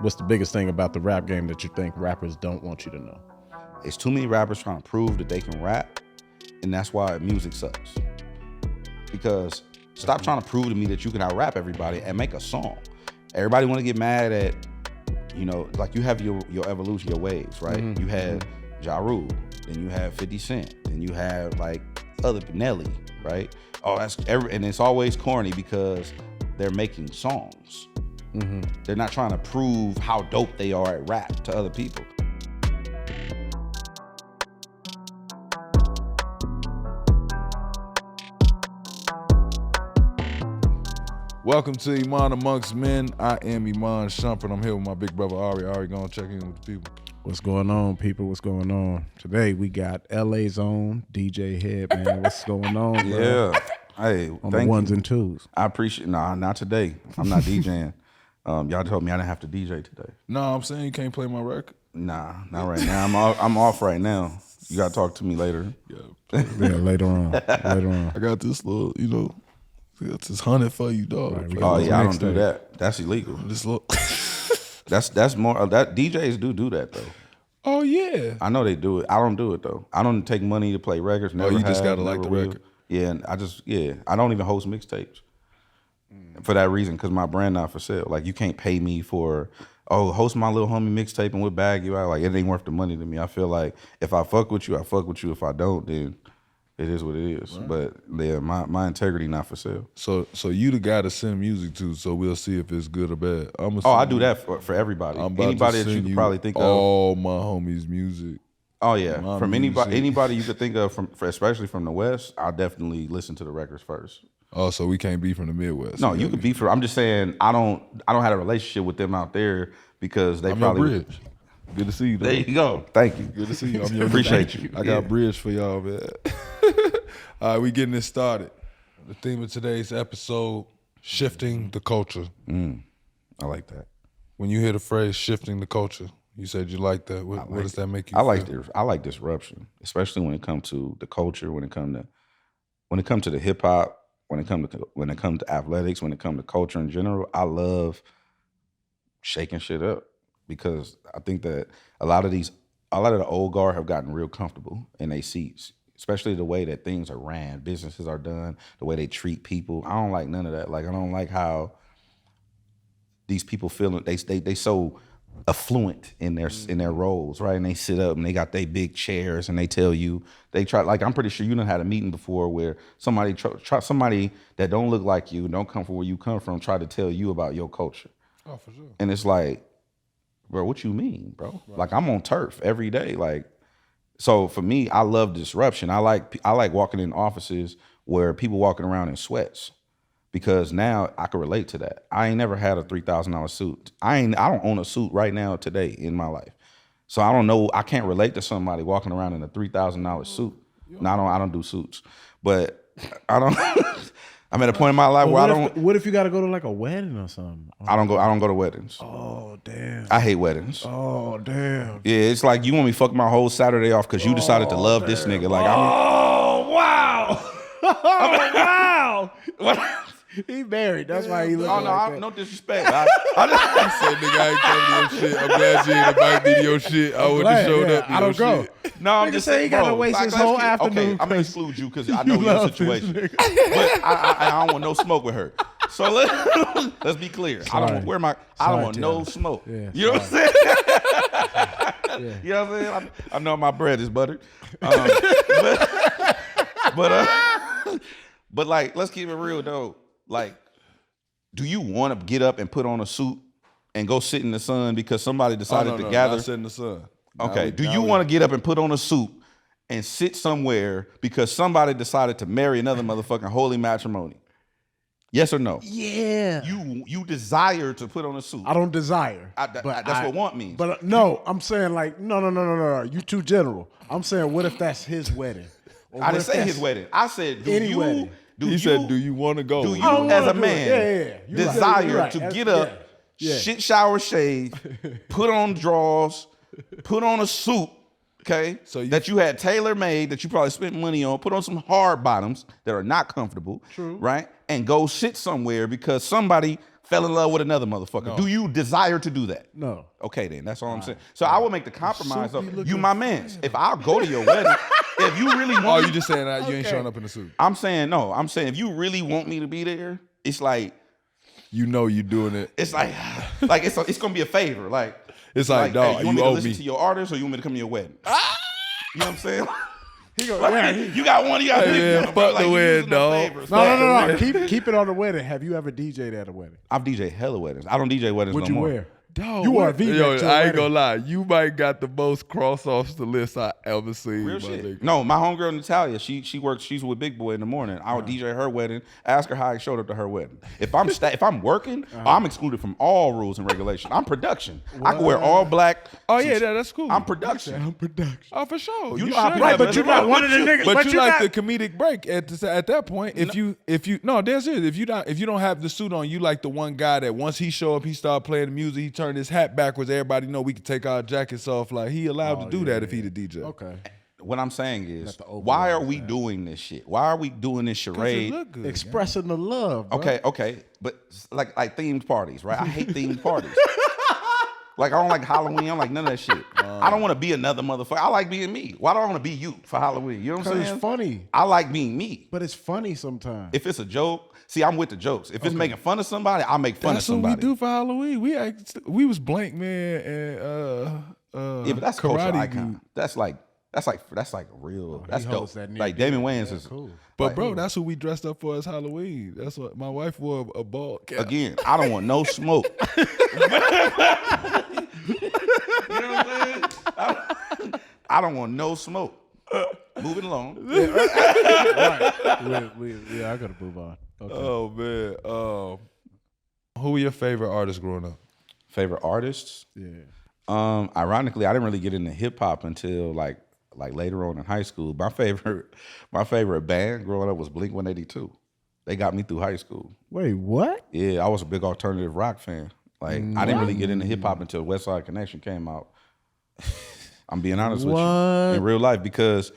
What's the biggest thing about the rap game that you think rappers don't want you to know? It's too many rappers trying to prove that they can rap, and that's why music sucks. Because stop trying to prove to me that you can out-rap everybody and make a song. Everybody want to get mad at, like you have your evolution, your waves, right? Mm-hmm. You had Ja Rule, then you have 50 Cent, then you have like other Nelly, right? Oh, and it's always corny because they're making songs. Mm-hmm. They're not trying to prove how dope they are at rap to other people. Welcome to Iman Amongst Men. I am Iman Shumpert. I'm here with my big brother Ari. Ari, gonna check in with the people. What's going on, people? What's going on? Today we got LA's own DJ Hed, man. What's going on, bro? Yeah. Hey, on the ones and twos. I appreciate. Nah, not today. I'm not DJing. Y'all told me I didn't have to DJ today. No, I'm saying you can't play my record. Nah, not right now. I'm off right now. You gotta talk to me later. Yeah, later on. Later on. I got this little, it's 100 for you, dog. Right, oh yeah, I don't do that. That's illegal. This little that's more that DJs do that though. Oh yeah. I know they do it. I don't do it though. I don't take money to play records. Never you just gotta like the record. Yeah, and I don't even host mixtapes for that reason, because my brand not for sale. Like you can't pay me for host my little homie mixtape and we'll bag you out. Like it ain't worth the money to me. I feel like if I fuck with you, I fuck with you. If I don't, then it is what it is. Right. But yeah, my integrity not for sale. So you the guy to send music to, so we'll see if it's good or bad. I do that for everybody. Anybody that you could probably think of. All my homies' music. Oh yeah, from anybody you could think of, especially from the West, I'll definitely listen to the records first. Oh, so we can't be from the Midwest. No, you could be from. I'm just saying I don't have a relationship with them out there because they probably. Your bridge. Good to see you, though. There you go. Thank you. Good to see you. I'm your Appreciate you. I got a bridge for y'all, man. All right, we getting this started. The theme of today's episode: shifting the culture. I like that. When you hear the phrase "shifting the culture," you said you like that. What does that make you? I like disruption, especially when it comes to the culture. When it comes to the hip hop. When it comes to athletics. When it comes to culture in general. I love shaking shit up because I think that a lot of the old guard have gotten real comfortable in their seats. Especially the way that things are ran, businesses are done, the way they treat people. I don't like none of that. Like I don't like how these people feel. They so affluent in their roles, right? And they sit up and they got their big chairs and they tell you they try. Like I'm pretty sure you done had a meeting before where somebody that don't look like you, don't come from where you come from, try to tell you about your culture. Oh, for sure. And it's like, bro, what you mean, bro? Right. Like I'm on turf every day, like. So for me, I love disruption. I like walking in offices where people walking around in sweats because now I can relate to that. I ain't never had a $3,000 suit. I don't own a suit right now today in my life. So I don't know. I can't relate to somebody walking around in a $3,000 suit. No, I don't do suits, but I don't. I'm at a point in my life where I don't. What if you got to go to like a wedding or something? I don't go to weddings. Oh damn! I hate weddings. Oh damn! Yeah, it's like you want me to fuck my whole Saturday off because you decided to love this nigga. Like wow! Oh wow! What? He married. That's why he looking like that. No disrespect. I said, nigga, I ain't coming to your shit. I'm glad you ain't invite me to your shit. I wouldn't have showed up to your shit. No, I'm just saying he got to waste his whole afternoon. Okay, I'm gonna exclude you because I know your situation. But I don't want no smoke with her. So let's be clear. Sorry. I don't want no smoke. Yeah, you know what I'm saying? Yeah. You know what I'm saying? I know my bread is buttered. But like, let's keep it real though. Like, do you want to get up and put on a suit and go sit in the sun because somebody decided to gather? Not sit in the sun. Okay. Do you want to get up and put on a suit and sit somewhere because somebody decided to marry another motherfucking holy matrimony? Yes or no? Yeah. You desire to put on a suit. I don't desire. That's what want means. But no, I'm saying like, no. You too general. I'm saying, what if that's his wedding? I didn't say his wedding. I said, wedding. He said, do you want to go? Do you, as a man, desire to get up, shit, shower, shave, put on drawers, put on a suit, okay, that you had tailor-made, that you probably spent money on, put on some hard bottoms that are not comfortable, True. Right? And go sit somewhere because somebody fell in love with another motherfucker. No. Do you desire to do that? No. Okay, then that's all I'm saying. So I would make the compromise. You my mans. If I'll go to your wedding, if you really want, Oh, you just saying that you ain't showing up in the suit. I'm saying no. I'm saying if you really want me to be there, it's like You know you doing it. it's like it's gonna be a favor. Like It's like, dog, hey, you want you me to owe listen me. to your artist or you want me to come to your wedding? You know what I'm saying? He go, You got one. You got Hey, man, fuck the wedding, dog. no. Keep it on the wedding. Have you ever DJ'd at a wedding? I've DJ hella weddings. I don't DJ weddings What'd no you more. wear? Dog, You are a what? V-neck Yo, to a I ain't wedding. gonna lie. You might got the most cross offs the list I ever seen. Real my shit. nigga. No, my homegirl Natalia, she works. She's with Big Boy in the morning. I would DJ her wedding. Ask her how I showed up to her wedding. If I'm working, I'm excluded from all rules and regulations. I'm production. I can wear all black. Oh yeah, that's cool. I'm production. Production. Oh, for sure. You know how should people have but it. you're not one of the niggas. But you like not- the comedic break at that point. If you no, that's it. If you don't have the suit on, you like the one guy that once he show up, he start playing the music, he turned his hat backwards. Everybody know we can take our jackets off. Like he allowed to do that if he the DJ. Okay. What I'm saying is, the overall why are we doing this shit? Why are we doing this 'Cause it charade? look good. Expressing the love. Bro. Okay, but like themed parties, right? I hate themed parties. Like I don't like Halloween. I don't like none of that shit. I don't want to be another motherfucker. I like being me. Why do I want to be you for Halloween? You know what I'm Because saying? it's funny. I like being me. But it's funny sometimes. If it's a joke, see, I'm with the jokes. If it's making fun of somebody, I'll make fun That's of what somebody. we do for Halloween. We was Blank Man and Yeah, but that's cultural Karate icon. Dude. That's like real. That's dope. holds that near Like dear. Damon Wayans Yeah, is cool. But like, bro, that's who we dressed up for as Halloween. That's what my wife wore a ball cap. again. I don't want no smoke. You know what I'm saying? I don't want no smoke. Moving along. Right. Yeah, I gotta move on. Okay. Oh man. Who were your favorite artists growing up? Favorite artists? Yeah. Ironically, I didn't really get into hip hop until like later on in high school. My favorite band growing up was Blink-182. They got me through high school. Wait, what? Yeah, I was a big alternative rock fan. Like I didn't really get into hip hop until West Side Connection came out. I'm being honest with you in real life because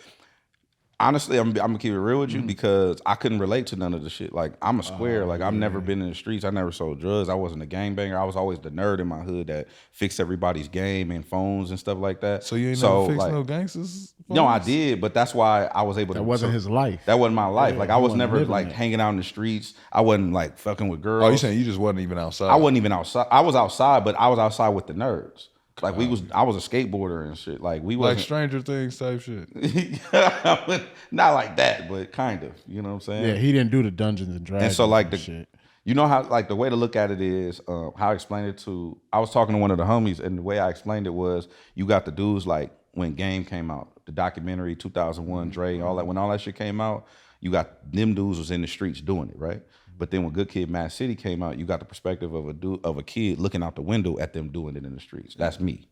honestly, I'm gonna keep it real with you because I couldn't relate to none of the shit. Like I'm a square. Like I've never been in the streets. I never sold drugs. I wasn't a gangbanger. I was always the nerd in my hood that fixed everybody's game and phones and stuff like that. So you ain't never fixed like, no gangsters? No, I did, but that's why I was able to. That wasn't his life. That wasn't my life. Yeah, like I he was wasn't never living like it. hanging out in the streets. I wasn't like fucking with girls. Oh, you saying you just wasn't even outside? I wasn't even outside. I was outside, but I was outside with the nerds. Like I was a skateboarder and shit. Like we like wasn't Stranger Things type shit. not like that, but kind of. You know what I'm saying? Yeah, he didn't do the Dungeons and Dragons. And so like the shit. you know how like the way to look at it is how I explained it to. I was talking to one of the homies, and the way I explained it was you got the dudes like when Game came out, the documentary 2001, Dre, all that. When all that shit came out, you got them dudes was in the streets doing it, right? But then when Good Kid, Mad City came out, you got the perspective of a kid looking out the window at them doing it in the streets. That's me.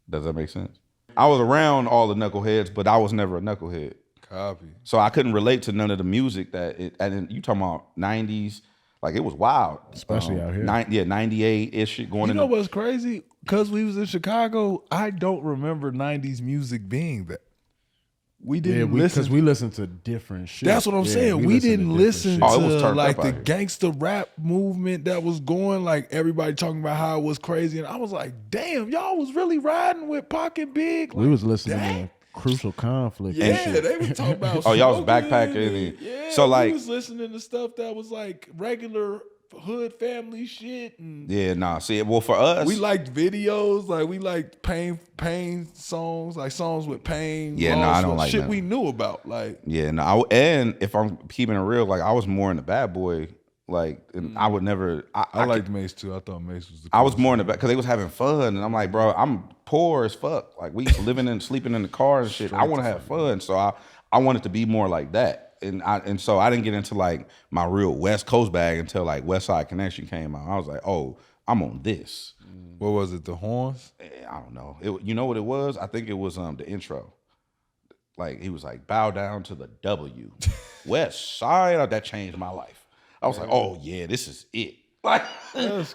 Does that make sense? I was around all the knuckleheads, but I was never a knucklehead. Copy. So I couldn't relate to none of the music and then you talking about 90s, like it was wild. Especially out here. 98-ish going You in know what's crazy? Because we was in Chicago, I don't remember 90s music being that. We didn't listen. Because we listened to different shit. That's what I'm saying. We didn't listen Oh, it was to turned like up the out here. gangster rap movement that was going, like everybody talking about how it was crazy. And I was like, damn, y'all was really riding with Pocket Big. We Like, was listening dang. to Crucial Conflict. Yeah, and shit. they was talking about Oh, y'all was smoking backpacking and- yeah, so, like- we was listening to stuff that was like regular hood family shit. And Yeah, nah. See, well, for us, we liked videos, like we liked pain songs, like songs with pain. Yeah, no, loss, I don't like shit none. we knew about. Like, yeah, no. And if I'm keeping it real, like I was more in the bad boy, like, and I would never. I liked Mace too. I thought Mace was the I was coolest. more in the back because they was having fun, and I'm like, bro, I'm poor as fuck. Like we living and sleeping in the car and shit. I want to have fun, so I wanted to be more like that. And so I didn't get into like my real West Coast bag until like West Side Connection came out. I was like, oh, I'm on this. What was it? The horns? I don't know. You know what it was? I think it was the intro. Like he was like, bow down to the W. West Side. That changed my life. I was like, oh yeah, this is it. Like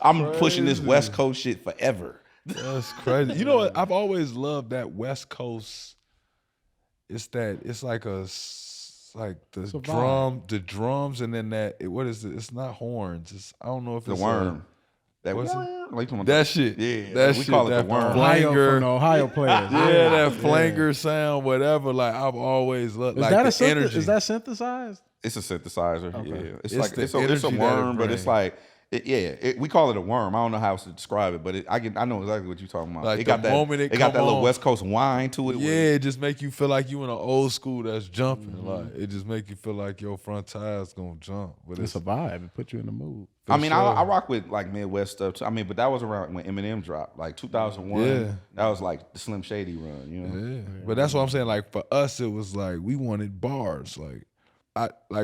I'm pushing this West Coast shit forever. That's crazy. You know what? I've always loved that West Coast. It's like a It's like the It's a vibe. drums, and then that. What is it? It's not horns. It's I don't know if The it's worm. That what's it? like talking about That shit. Yeah, That we shit, call it that the worm. Ohio flanger. from the Ohio players. Yeah, that flanger sound, whatever. Like I've always loved. Is Like that the energy. Is that synthesized? It's a synthesizer. Okay. Yeah, it's It's like the it's a energy that it worm, but it's brings. like we call it a worm. I don't know how else to describe it, but I know exactly what you're talking about. Like it the got that moment it got that come little on. West Coast wine to it. Yeah, it just make you feel like you in an old school that's jumping. Like it just make you feel like your front tire's gonna jump. But It's a vibe. It put you in the mood. I mean, sure. I rock with like Midwest stuff too. I mean, but that was around when Eminem dropped, like 2001. Yeah. That was like the Slim Shady run, you know. Yeah. But that's what I'm saying. Like for us, it was like we wanted bars. Like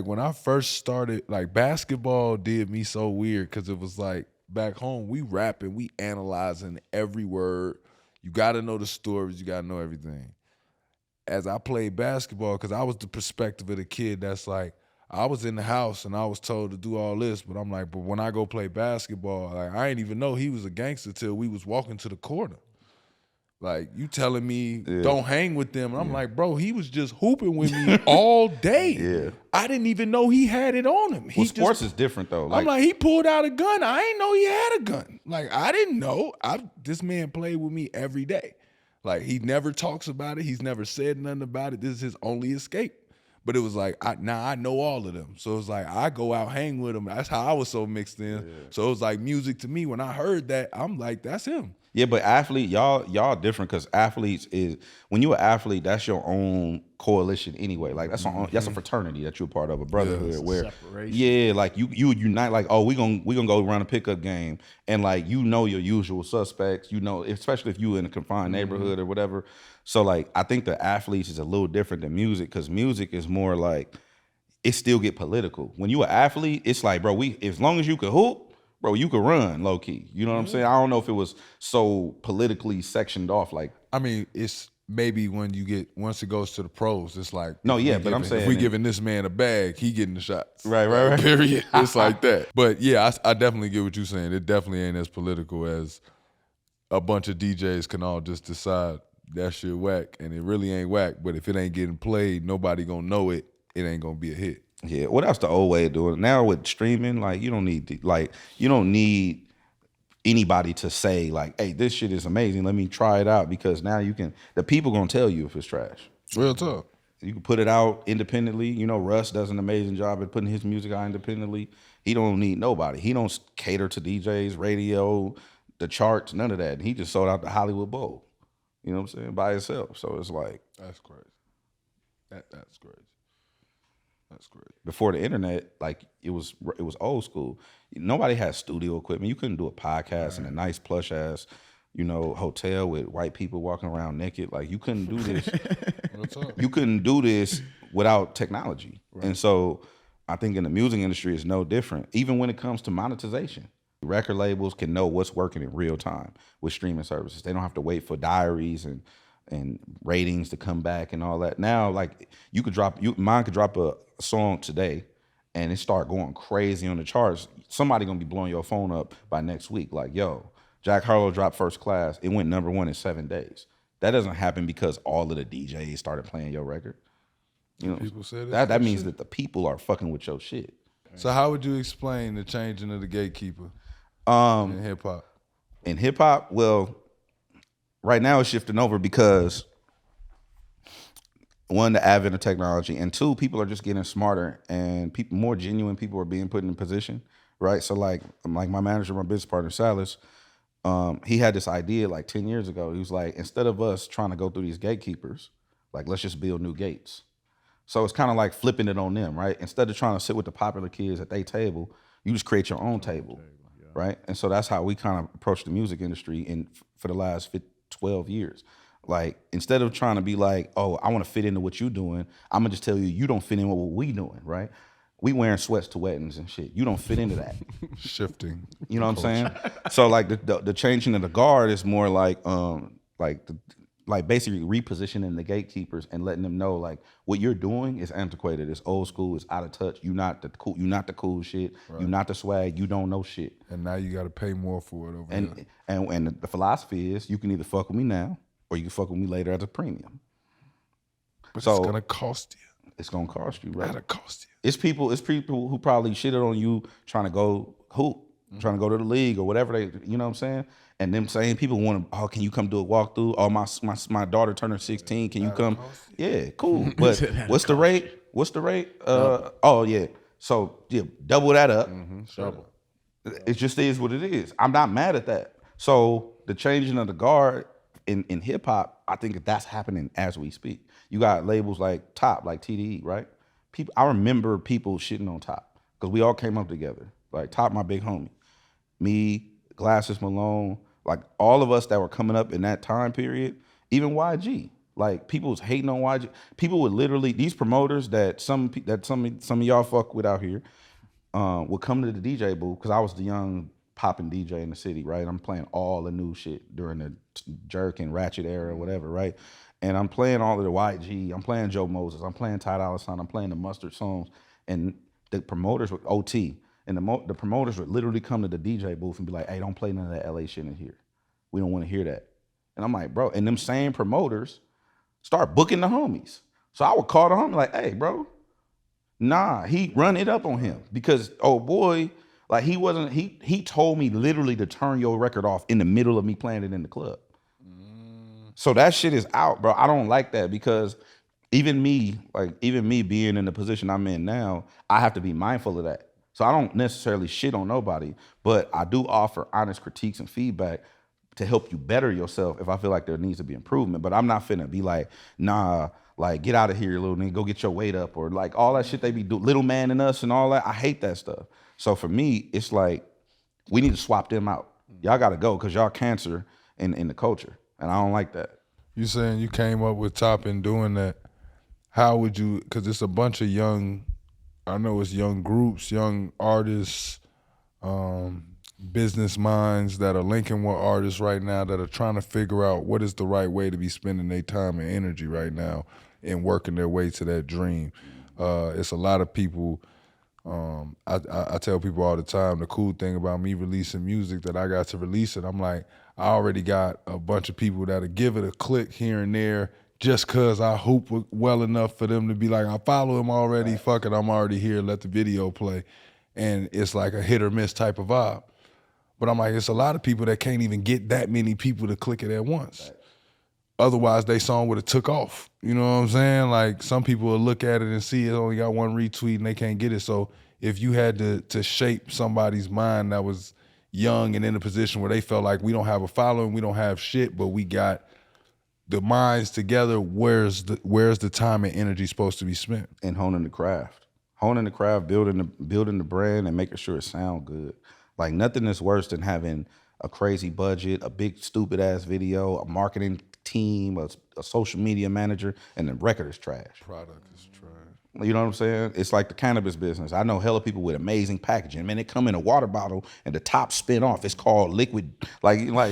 when I first started, like basketball did me so weird because it was like back home we rapping, we analyzing every word. You got to know the stories. You got to know everything. As I played basketball, because I was the perspective of the kid that's like, I was in the house and I was told to do all this, but I'm like, but when I go play basketball, like I didn't even know he was a gangster till we was walking to the corner. Like you telling me don't hang with them. And I'm like, bro, he was just hooping with me all day. Yeah. I didn't even know he had it on him. Well, sports is different though. I'm like, he pulled out a gun. I didn't know he had a gun. Like, I didn't know. This man played with me every day. Like, he never talks about it. He's never said nothing about it. This is his only escape. But it was like, now I know all of them. So it's like, I go out, hang with them. That's how I was so mixed in. Yeah. So it was like music to me. When I heard that, I'm like, that's him. Yeah, but athlete, y'all different because athletes is when you're an athlete, that's your own coalition anyway. Like that's a fraternity that you're a part of, a brotherhood where like you unite. Like we gonna go run a pickup game, and like you know your usual suspects. You know, especially if you in a confined neighborhood or whatever. So like I think the athletes is a little different than music because music is more like it still get political. When you an athlete, it's like bro, as long as you can hoop. Bro, you could run low key. You know what I'm saying? I don't know if it was so politically sectioned off. Like, I mean, it's maybe once it goes to the pros, it's like no, yeah, but I'm saying if we giving this man a bag, he getting the shots. Right. Period. It's like that. But yeah, I definitely get what you're saying. It definitely ain't as political as a bunch of DJs can all just decide that shit whack, and it really ain't whack. But if it ain't getting played, nobody gonna know it. It ain't gonna be a hit. Yeah, well, that's the old way of doing it. Now with streaming, like you don't need anybody to say like, "Hey, this shit is amazing. Let me try it out." Because now the people gonna tell you if it's trash. Real talk. You can put it out independently. You know, Russ does an amazing job at putting his music out independently. He don't need nobody. He don't cater to DJs, radio, the charts, none of that. He just sold out the Hollywood Bowl. You know what I'm saying? By himself. So it's like that's crazy. That's crazy. That's great. Before the internet, like it was old school. Nobody had studio equipment. You couldn't do a podcast in a nice plush ass, hotel with white people walking around naked. Like you couldn't do this. You couldn't do this without technology. Right. And so I think in the music industry it's no different. Even when it comes to monetization, record labels can know what's working in real time with streaming services. They don't have to wait for diaries and ratings to come back and all that. Now, like mine could drop a song today and it start going crazy on the charts. Somebody gonna be blowing your phone up by next week. Like, yo, Jack Harlow dropped First Class. It went #1 in 7 days. That doesn't happen because all of the DJs started playing your record. People say that means that the people are fucking with your shit. So how would you explain the changing of the gatekeeper in hip hop? In hip hop, well, right now it's shifting over because one, the advent of technology, and two, people are just getting smarter and more genuine people are being put in position, right? So like my manager, my business partner, Salas, he had this idea like 10 years ago. He was like, instead of us trying to go through these gatekeepers, like let's just build new gates. So it's kind of like flipping it on them, right? Instead of trying to sit with the popular kids at their table, you just create your own table, right? And so that's how we kind of approach the music industry for the last 12 years. Like, instead of trying to be like, oh, I want to fit into what you're doing, I'm going to just tell you don't fit in with what we doing, right? We wearing sweats to weddings and shit. You don't fit into that. Shifting. You know what I'm saying? So, like, the changing of the guard is more like basically repositioning the gatekeepers and letting them know, like, what you're doing is antiquated, it's old school, it's out of touch. You're not the cool shit. Right. You're not the swag. You don't know shit. And now you got to pay more for it over here. And the philosophy is you can either fuck with me now or you can fuck with me later at a premium. But it's gonna cost you. it's gonna cost you, bro. That'll cost you. It's people who probably shitted on you trying to go hoop, trying to go to the league or whatever they, you know what I'm saying? And them same people want to, oh, can you come do a walkthrough? Oh, my daughter turning 16, can you come? Yeah, cool. But what's the rate? What's the rate? Oh yeah. So yeah, double that up. Double. It just is what it is. I'm not mad at that. So the changing of the guard in hip hop, I think that's happening as we speak. You got labels like Top, like TDE, right? I remember people shitting on Top because we all came up together. Like Top, my big homie, me, Glasses Malone, like all of us that were coming up in that time period. Even YG, like people was hating on YG. People would literally, these promoters that some of y'all fuck with out here, would come to the DJ booth because I was the young popping DJ in the city, right? I'm playing all the new shit during the Jerk and Ratchet era or whatever, right? And I'm playing all of the YG, I'm playing Joe Moses, I'm playing Ty Dolla $ign, I'm playing the Mustard songs, and the promoters with OT, and the promoters would literally come to the DJ booth and be like, hey, don't play none of that LA shit in here. We don't want to hear that. And I'm like, bro, and them same promoters start booking the homies. So I would call the homie like, hey, bro, nah, he run it up on him because, oh boy, like he told me literally to turn your record off in the middle of me playing it in the club. So that shit is out, bro. I don't like that because even me being in the position I'm in now, I have to be mindful of that. So I don't necessarily shit on nobody, but I do offer honest critiques and feedback to help you better yourself if I feel like there needs to be improvement. But I'm not finna be like, nah, like get out of here, little nigga, go get your weight up, or like all that shit they be doing, little man and us and all that. I hate that stuff. So for me, it's like we need to swap them out. Y'all gotta go because y'all cancer in the culture. And I don't like that. You saying you came up with Top and doing that. How would you, because it's a bunch of young, I know it's young groups, young artists, business minds that are linking with artists right now that are trying to figure out what is the right way to be spending their time and energy right now and working their way to that dream. It's a lot of people, I tell people all the time, the cool thing about me releasing music that I got to release it, I'm like, I already got a bunch of people that'll give it a click here and there just cause I hoop well enough for them to be like, I follow him already, right. Fuck it, I'm already here, let the video play. And it's like a hit or miss type of vibe. But I'm like, it's a lot of people that can't even get that many people to click it at once. Right. Otherwise, they song would have took off. You know what I'm saying? Like some people will look at it and see it only got one retweet and they can't get it. So if you had to shape somebody's mind that was young and in a position where they felt like we don't have a following, we don't have shit, but we got the minds together, where's the time and energy supposed to be spent? And honing the craft, building the brand and making sure it sound good. Like nothing is worse than having a crazy budget, a big stupid ass video, a marketing team, a social media manager, and the record is trash. Product is trash. You know what I'm saying? It's like the cannabis business. I know hella people with amazing packaging. Man, they come in a water bottle and the top spin off. It's called liquid. Like you know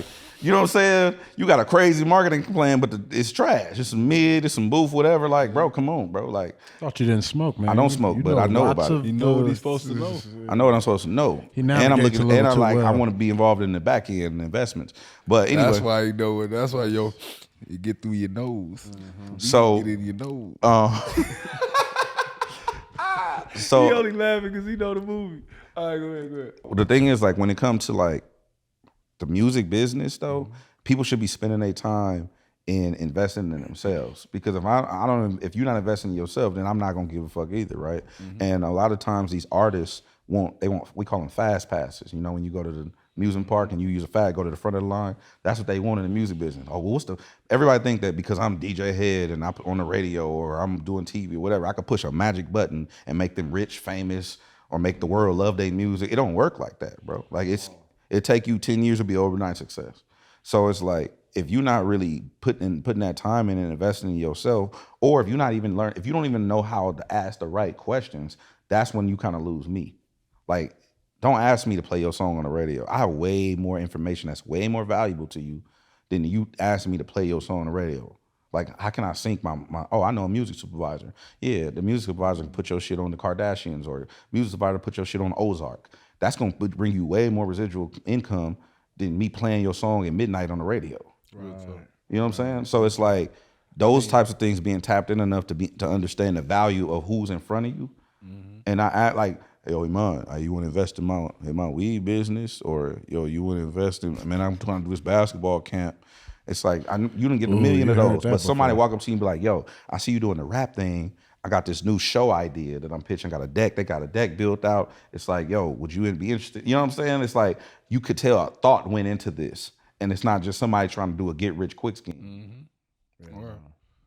what I'm saying? You got a crazy marketing plan, but it's trash. It's some mid, it's some boof, whatever. Like, bro, come on, bro. Like, thought you didn't smoke, man. I don't smoke, but I know about it. You know what he's supposed to know. I know what I'm supposed to know. And I'm looking, and I'm like, I want to be involved in the back end investments. But anyway, that's why you know it. That's why you get through your nose. Mm-hmm. So get in your nose. So he only laughing because he know the movie. All right, go ahead. The thing is, like, when it comes to like the music business, though, people should be spending their time in investing in themselves. Because if you're not investing in yourself, then I'm not gonna give a fuck either, right? Mm-hmm. And a lot of times these artists we call them fast passes. You know, when you go to the amusement park and you use go to the front of the line, that's what they want in the music business. Oh, well, everybody think that because I'm DJ Hed and I'm on the radio or I'm doing TV or whatever, I could push a magic button and make them rich, famous, or make the world love their music. It don't work like that, bro. Like it take you 10 years to be overnight success. So it's like, if you're not really putting that time in and investing in yourself, or if you don't even know how to ask the right questions, that's when you kind of lose me. Like, don't ask me to play your song on the radio. I have way more information that's way more valuable to you than you asking me to play your song on the radio. Like, how can I sync my I know a music supervisor. Yeah, the music supervisor can put your shit on the Kardashians, or music supervisor put your shit on Ozark. That's gonna bring you way more residual income than me playing your song at midnight on the radio. Right. You know what I'm saying? So it's like, those types of things being tapped in enough to understand the value of who's in front of you. And I act like, yo, Iman, you want to invest in my weed business, or yo, you want to invest in? Man, I'm trying to do this basketball camp. It's like you didn't get a million of those, but somebody walk up to you and be like, yo, I see you doing the rap thing. I got this new show idea that I'm pitching. Got a deck. They got a deck built out. It's like, yo, would you be interested? You know what I'm saying? It's like you could tell a thought went into this, and it's not just somebody trying to do a get rich quick scheme.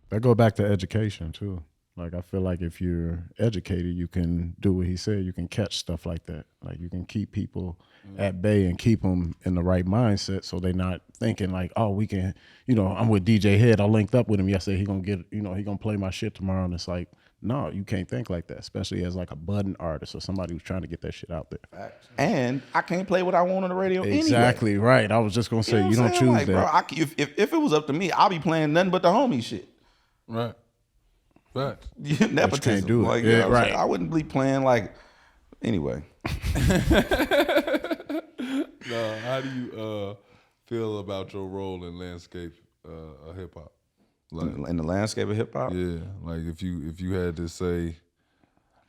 That go back to education too. Like, I feel like if you're educated, you can do what he said. You can catch stuff like that. Like, you can keep people at bay and keep them in the right mindset, so they're not thinking like, oh, we can, I'm with DJ Hed. I linked up with him yesterday. He gonna get, he gonna play my shit tomorrow. And it's like, no, you can't think like that, especially as like a budding artist or somebody who's trying to get that shit out there. And I can't play what I want on the radio Exactly, anyway. Right. I was just gonna say, you don't choose like, that. Bro, if it was up to me, I'll be playing nothing but the homie shit. Right. Right. Nepotism. Can't do it. Like, right. I wouldn't be playing like, anyway. No, how do you feel about your role in landscape of hip hop? Like, in the landscape of hip hop? Yeah, like if you had to say,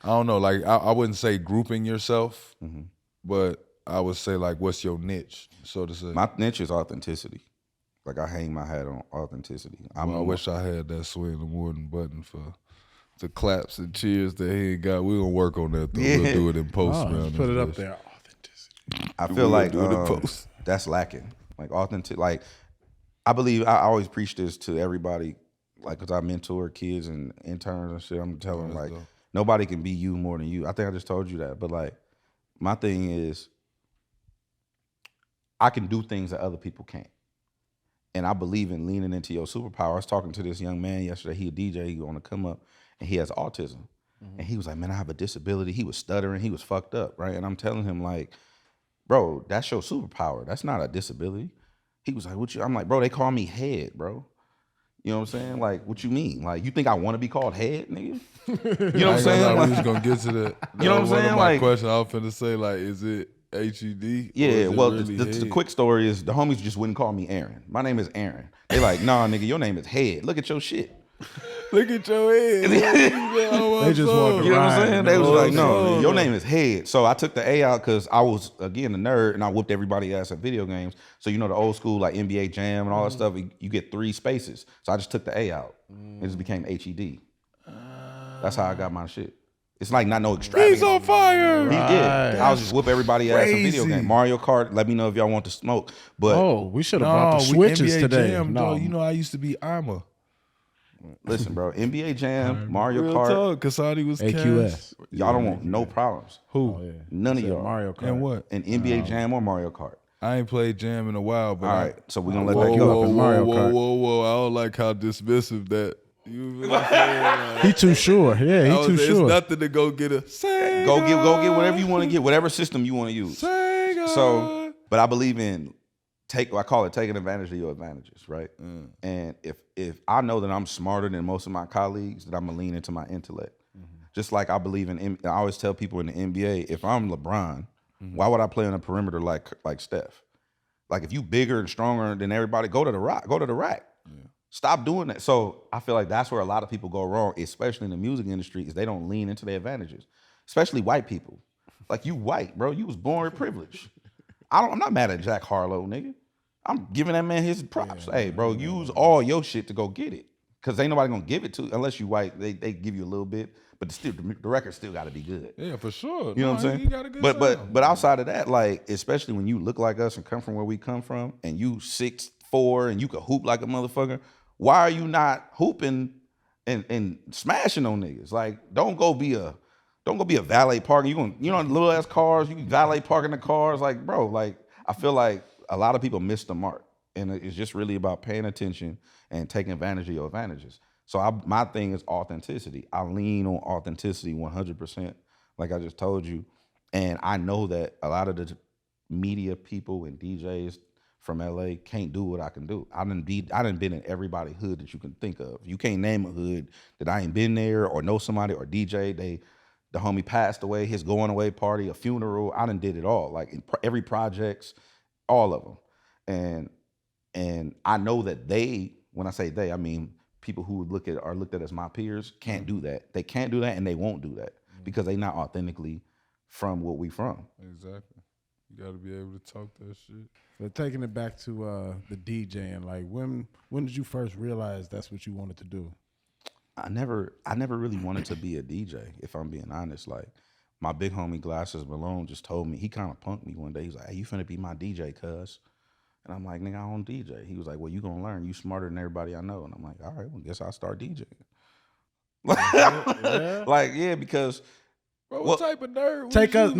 I don't know, like I wouldn't say grouping yourself, but I would say like, what's your niche, so to say? My niche is authenticity. Like, I hang my hat on authenticity. I wish I had that Swing the Morton button for the claps and cheers that he ain't got. We're gonna work on that though. Yeah. We'll do it in post, man. Put it up there. Authenticity. I feel like do it in post. that's lacking. Like, authentic. Like, I believe I always preach this to everybody. Like, cause I mentor kids and interns and shit. I'm telling them like, nobody can be you more than you. I think I just told you that. But like, my thing is, I can do things that other people can't. And I believe in leaning into your superpower. I was talking to this young man yesterday. He a DJ. He want to come up, and he has autism. And he was like, man, I have a disability. He was stuttering. He was fucked up, right? And I'm telling him like, bro, that's your superpower. That's not a disability. He was like, what you? I'm like, bro, they call me Hed, bro. You know what I'm saying? Like, what you mean? Like, you think I want to be called Hed, nigga? You know what I'm saying? We was gonna get to that. You know what I'm saying? One of my Like, questions I was finna say, like, is it HED? yeah, well, the quick story is the homies just wouldn't call me Aaron. My name is Aaron. They like, nah, nigga, your name is Hed. Look at your shit. Look at your head. They just wanted to You know what I'm ride. saying? They was like, no, your name is Hed. So I took the A out because I was, again, a nerd, and I whooped everybody's ass at video games. So the old school, like NBA Jam and all that stuff, you get 3 spaces. So I just took the A out. It just became HED. That's how I got my shit. It's like not no extravagant. He's on fire. Yeah, I was just whoop everybody ass in video game. Mario Kart, let me know if y'all want to smoke. But we should have brought the switches NBA today. Jam, No, though, I used to be Iman. listen, bro, NBA Jam, Mario Real Kart, talk, Kasadi was AQS. y'all don't want no problems. Who? None of y'all. Mario Kart. And what? An NBA Jam or Mario Kart. I ain't played Jam in a while, but All right, so we're gonna let whoa, that whoa, go. in Mario whoa, Kart. whoa. I don't like how dismissive that. You feel what I'm saying? Like, He too sure. Yeah, he too it's sure. nothing to go get a Sega. Go get whatever you want to get, whatever system you want to use. Sega. So, but I believe in I call it taking advantage of your advantages, right? And if I know that I'm smarter than most of my colleagues, that I'm gonna lean into my intellect. Just like I believe in, I always tell people in the NBA, if I'm LeBron, why would I play on a perimeter like Steph? Like, if you bigger and stronger than everybody, go to the rack. Stop doing that. So I feel like that's where a lot of people go wrong, especially in the music industry, is they don't lean into their advantages, especially white people. Like, you white, bro. You was born with privilege. I'm not mad at Jack Harlow, nigga. I'm giving that man his props. Hey, bro, use all your shit to go get it. Because ain't nobody going to give it to, unless you white, they give you a little bit, but still, the record still got to be good. Yeah, for sure. You know what I'm saying? He got a good sound. But outside of that, like, especially when you look like us and come from where we come from, and you 6'4" and you can hoop like a motherfucker, why are you not hooping and smashing on niggas? Like, don't go be a valet parking. Little ass cars, you can valet parking the cars. Like, bro, like, I feel like a lot of people miss the mark, and it's just really about paying attention and taking advantage of your advantages. So my thing is authenticity. I lean on authenticity 100%, like I just told you. And I know that a lot of the media people and DJs from LA can't do what I can do. I done been in everybody's hood that you can think of. You can't name a hood that I ain't been there or know somebody or DJ. The homie passed away, his going away party, a funeral. I done did it all, like in every projects, all of them. And I know that when I say they, I mean people who are looked at as my peers can't do that. They can't do that, and they won't do that because they not authentically from what we from. Exactly. You got to be able to talk that shit. But taking it back to the DJing, like when did you first realize that's what you wanted to do? I never really wanted to be a DJ, if I'm being honest. Like, my big homie Glasses Malone just told me, he kind of punked me one day. He's like, hey, you finna be my DJ, cuz. And I'm like, nigga, I don't DJ. He was like, well, you gonna learn. You smarter than everybody I know. And I'm like, all right, well, guess I'll start DJing. Yeah. Like, yeah, because Bro, what type of nerd? Take us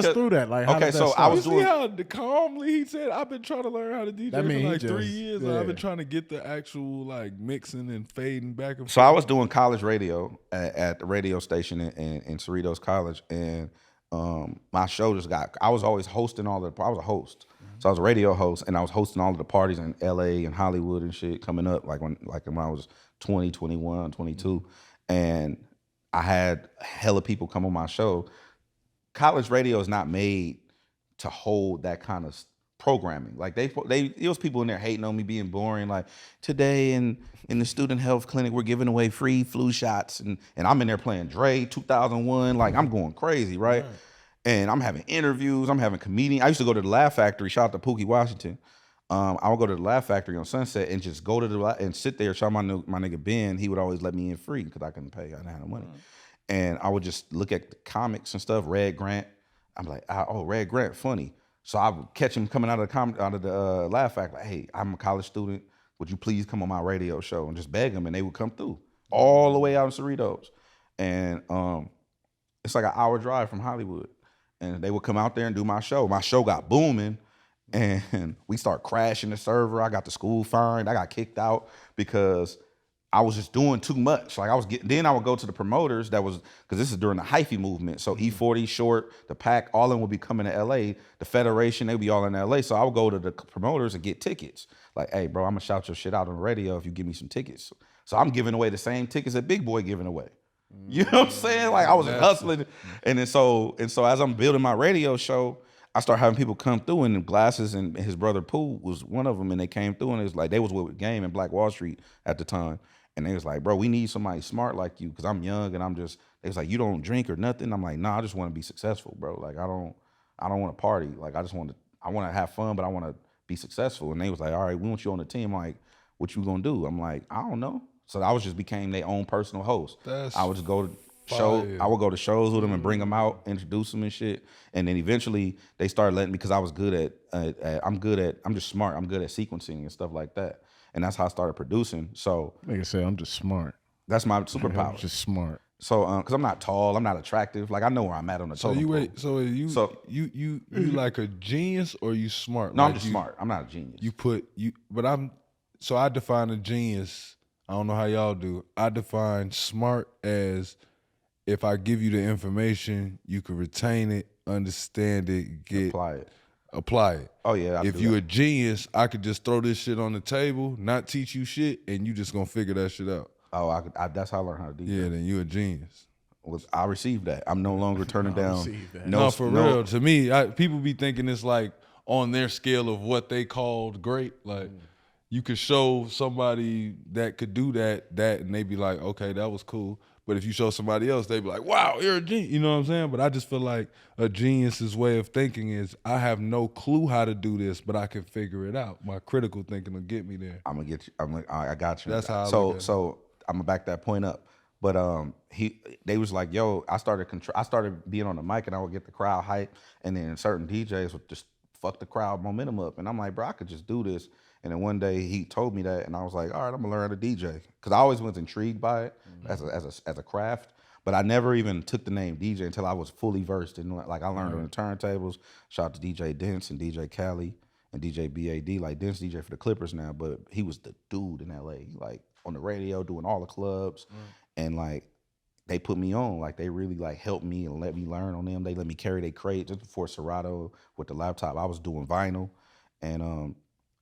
through that. Like, how okay, did that so start? I was You see how calmly he said, I've been trying to learn how to DJ That mean for he like 3 just- years. yeah. And I've been trying to get the actual like mixing and fading back and forth. So I was doing college radio at the radio station in Cerritos College, and my show just I was always hosting I was a host. So I was a radio host, and I was hosting all of the parties in LA and Hollywood and shit coming up, like when I was 20, 21, 22. And I had hella people come on my show. College radio is not made to hold that kind of programming. Like there was people in there hating on me being boring. Like, today in the student health clinic, we're giving away free flu shots, and I'm in there playing Dre 2001. Like, I'm going crazy, right? And I'm having interviews. I'm having comedians. I used to go to the Laugh Factory. Shout out to Pookie Washington. I would go to the Laugh Factory on Sunset and just go to and sit there. Shout out my nigga Ben. He would always let me in free because I couldn't pay. I didn't have no money. And I would just look at the comics and stuff. Red Grant. I'm like, oh, Red Grant, funny. So I would catch him coming out of the Laugh Factory. Like, hey, I'm a college student. Would you please come on my radio show? And just beg them, and they would come through all the way out in Cerritos. And it's like an hour drive from Hollywood. And they would come out there and do my show. My show got booming, and we start crashing the server. I got the school fined. I got kicked out because I was just doing too much. Like, then I would go to the promoters because this is during the hyphy movement. So E40, Short, the Pack, all of them would be coming to LA. The Federation, they'd be all in LA. So I would go to the promoters and get tickets. Like, hey, bro, I'm gonna shout your shit out on the radio if you give me some tickets. So I'm giving away the same tickets that Big Boy giving away. You know what I'm saying? Like, I was hustling. And then so as I'm building my radio show, I start having people come through, and Glasses and his brother Pooh was one of them, and they came through, and it was like, they was with Game and Black Wall Street at the time. And they was like, bro, we need somebody smart like you, because I'm young, and they was like, you don't drink or nothing? I'm like, nah, I just want to be successful, bro. Like, I don't want to party. Like, I want to have fun, but I want to be successful. And they was like, all right, we want you on the team. Like, what you gonna do? I'm like, I don't know. So I became their own personal host. I would just go to I would go to shows with them and bring them out, introduce them and shit. And then eventually they started letting me, because I was good I'm just smart. I'm good at sequencing and stuff like that. And that's how I started producing. So, like I said, I'm just smart. That's my superpower. I'm just smart. So, because I'm not tall, I'm not attractive. Like, I know where I'm at on the totem pole. You like a genius, or you smart? No, like I'm just smart. I'm not a genius. I define a genius. I don't know how y'all do. I define smart as, if I give you the information, you can retain it, understand it, apply it. Oh yeah. If you a genius, I could just throw this shit on the table, not teach you shit, and you just gonna figure that shit out. Oh, that's how I learned how to do that. Yeah, then you a genius. I received that. I'm no longer turning down. Real. To me, people be thinking it's like on their scale of what they called great. Like, you could show somebody that could do that, and they be like, okay, that was cool. But if you show somebody else, they be like, wow, you're a genius. You know what I'm saying? But I just feel like a genius's way of thinking is, I have no clue how to do this, but I can figure it out. My critical thinking will get me there. I'm gonna get you. I got you. That's how. So I'm gonna back that point up. But they was like, yo, I started being on the mic, and I would get the crowd hype, and then certain DJs would just fuck the crowd momentum up, and I'm like, bro, I could just do this. And then one day he told me that, and I was like, all right, I'm gonna learn how to DJ, because I always was intrigued by it as a craft. But I never even took the name DJ until I was fully versed in, like, I learned on the turntables. Shout out to DJ Dents and DJ Cali and DJ BAD. Like, Dents DJ for the Clippers now, but he was the dude in LA, like on the radio doing all the clubs, and like they put me on. Like, they really like helped me and let me learn on them. They let me carry their crate. Just before Serato with the laptop, I was doing vinyl, and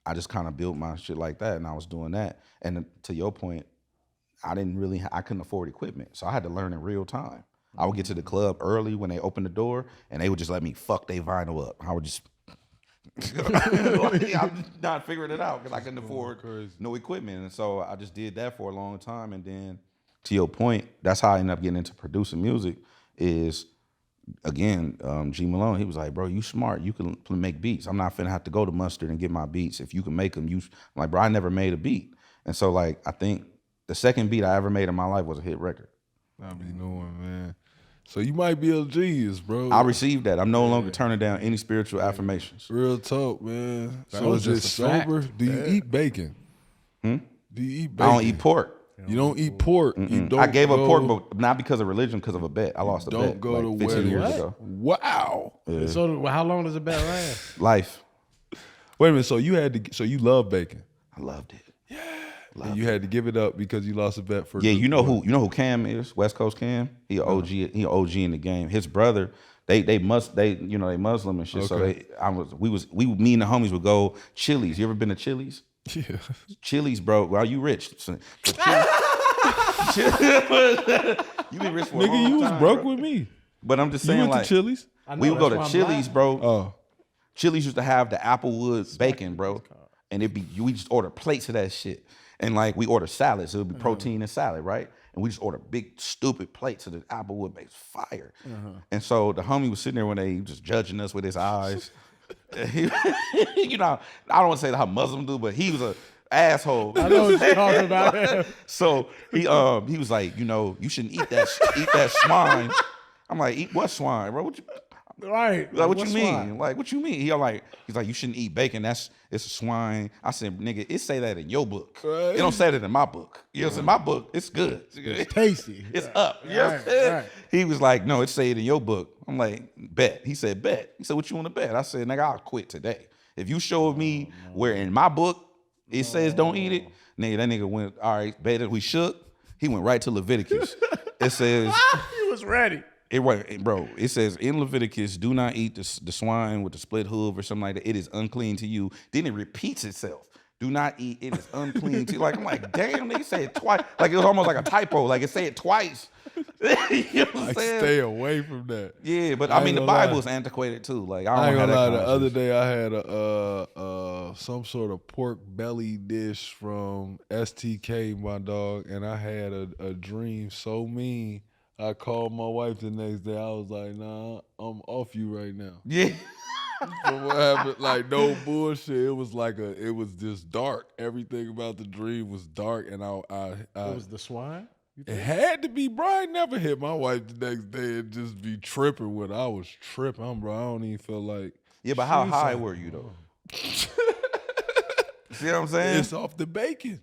I just kind of built my shit like that, and I was doing that. And to your point, I couldn't afford equipment, so I had to learn in real time. I would get to the club early when they opened the door, and they would just let me fuck their vinyl up. I would just Like, I'm not figuring it out because I couldn't afford crazy. no equipment. And so I just did that for a long time. And then to your point, that's how I ended up getting into producing music is, again, G Malone, he was like, bro, you smart. You can make beats. I'm not finna have to go to Mustard and get my beats. If you can make them, I'm like, bro, I never made a beat. And so, like, I think the second beat I ever made in my life was a hit record. I be knowing, man. So you might be a genius, bro. I received that. I'm no longer turning down any spiritual affirmations. Real talk, man. That So was is it just a fact. sober? Do you eat bacon? Do you eat bacon? I don't eat pork. You don't eat pork. You don't I gave up go- pork, but not because of religion, because of a bet. I lost a Don't bet go like to 15 weddings. years What? ago. Wow. So how long does a bet last? Life. Wait a minute. So you had to. So you love bacon, I loved it. and you had to give it up because you lost a bet for. Yeah, you know who Cam is? West Coast Cam. He an OG. He an OG in the game. His brother, they Muslim and shit. So me and the homies would go Chili's. You ever been to Chili's? Yeah. Chili's, bro. Well, you rich. So, you been rich for a Nigga, long you was time, broke bro. with me. But I'm just You saying, went like, to Chili's. we would go to Chili's, bro. Oh, Chili's used to have the Applewood bacon, bro, and we just order plates of that shit, and like we order salads, so it would be protein and salad, right? And we just order big stupid plates of the Applewood bacon, fire. And so the homie was sitting there one day, he was just judging us with his eyes. You know, I don't want to say how Muslims do, but he was a asshole. I know what you're talking about. So he was like, you know, you shouldn't eat that swine. I'm like, eat what swine, bro? What you? Right. Like, what you what's mean? why? Like, what you mean? He's like, you shouldn't eat bacon. It's a swine. I said, nigga, it say that in your book. Right. It don't say that in my book. You know what I'm saying? My book, it's good. It's tasty. It's up. You know what I'm saying? right. He was like, no, it say it in your book. I'm like, bet. He said, bet. He said, what you want to bet? I said, nigga, I'll quit today. If you show me where in my book it says don't eat it, nigga, that nigga went, all right, bet it. We shook. He went right to Leviticus. It says, He was ready. It says in Leviticus, do not eat the swine with the split hoof or something like that. It is unclean to you. Then it repeats itself. Do not eat. It is unclean to you. Like, I'm like, damn, they say it twice. Like, it was almost like a typo. Like, it said it twice. You know what I'm like saying? stay away from that. Yeah, but I I mean, ain't the gonna Bible lie. is antiquated too. Like, I I ain't don't gonna lie. have The that other conscience. day I had some sort of pork belly dish from STK, my dog, and I had a dream so mean. I called my wife the next day. I was like, "Nah, I'm off you right now." Yeah. So what happened? Like no bullshit. It was just dark. Everything about the dream was dark, and It was the swine? it had to be, bro. I never hit my wife the next day and just be tripping when I was tripping, bro. I don't even feel like. Yeah, but how She's high like, were you though? See what I'm saying? It's off the bacon.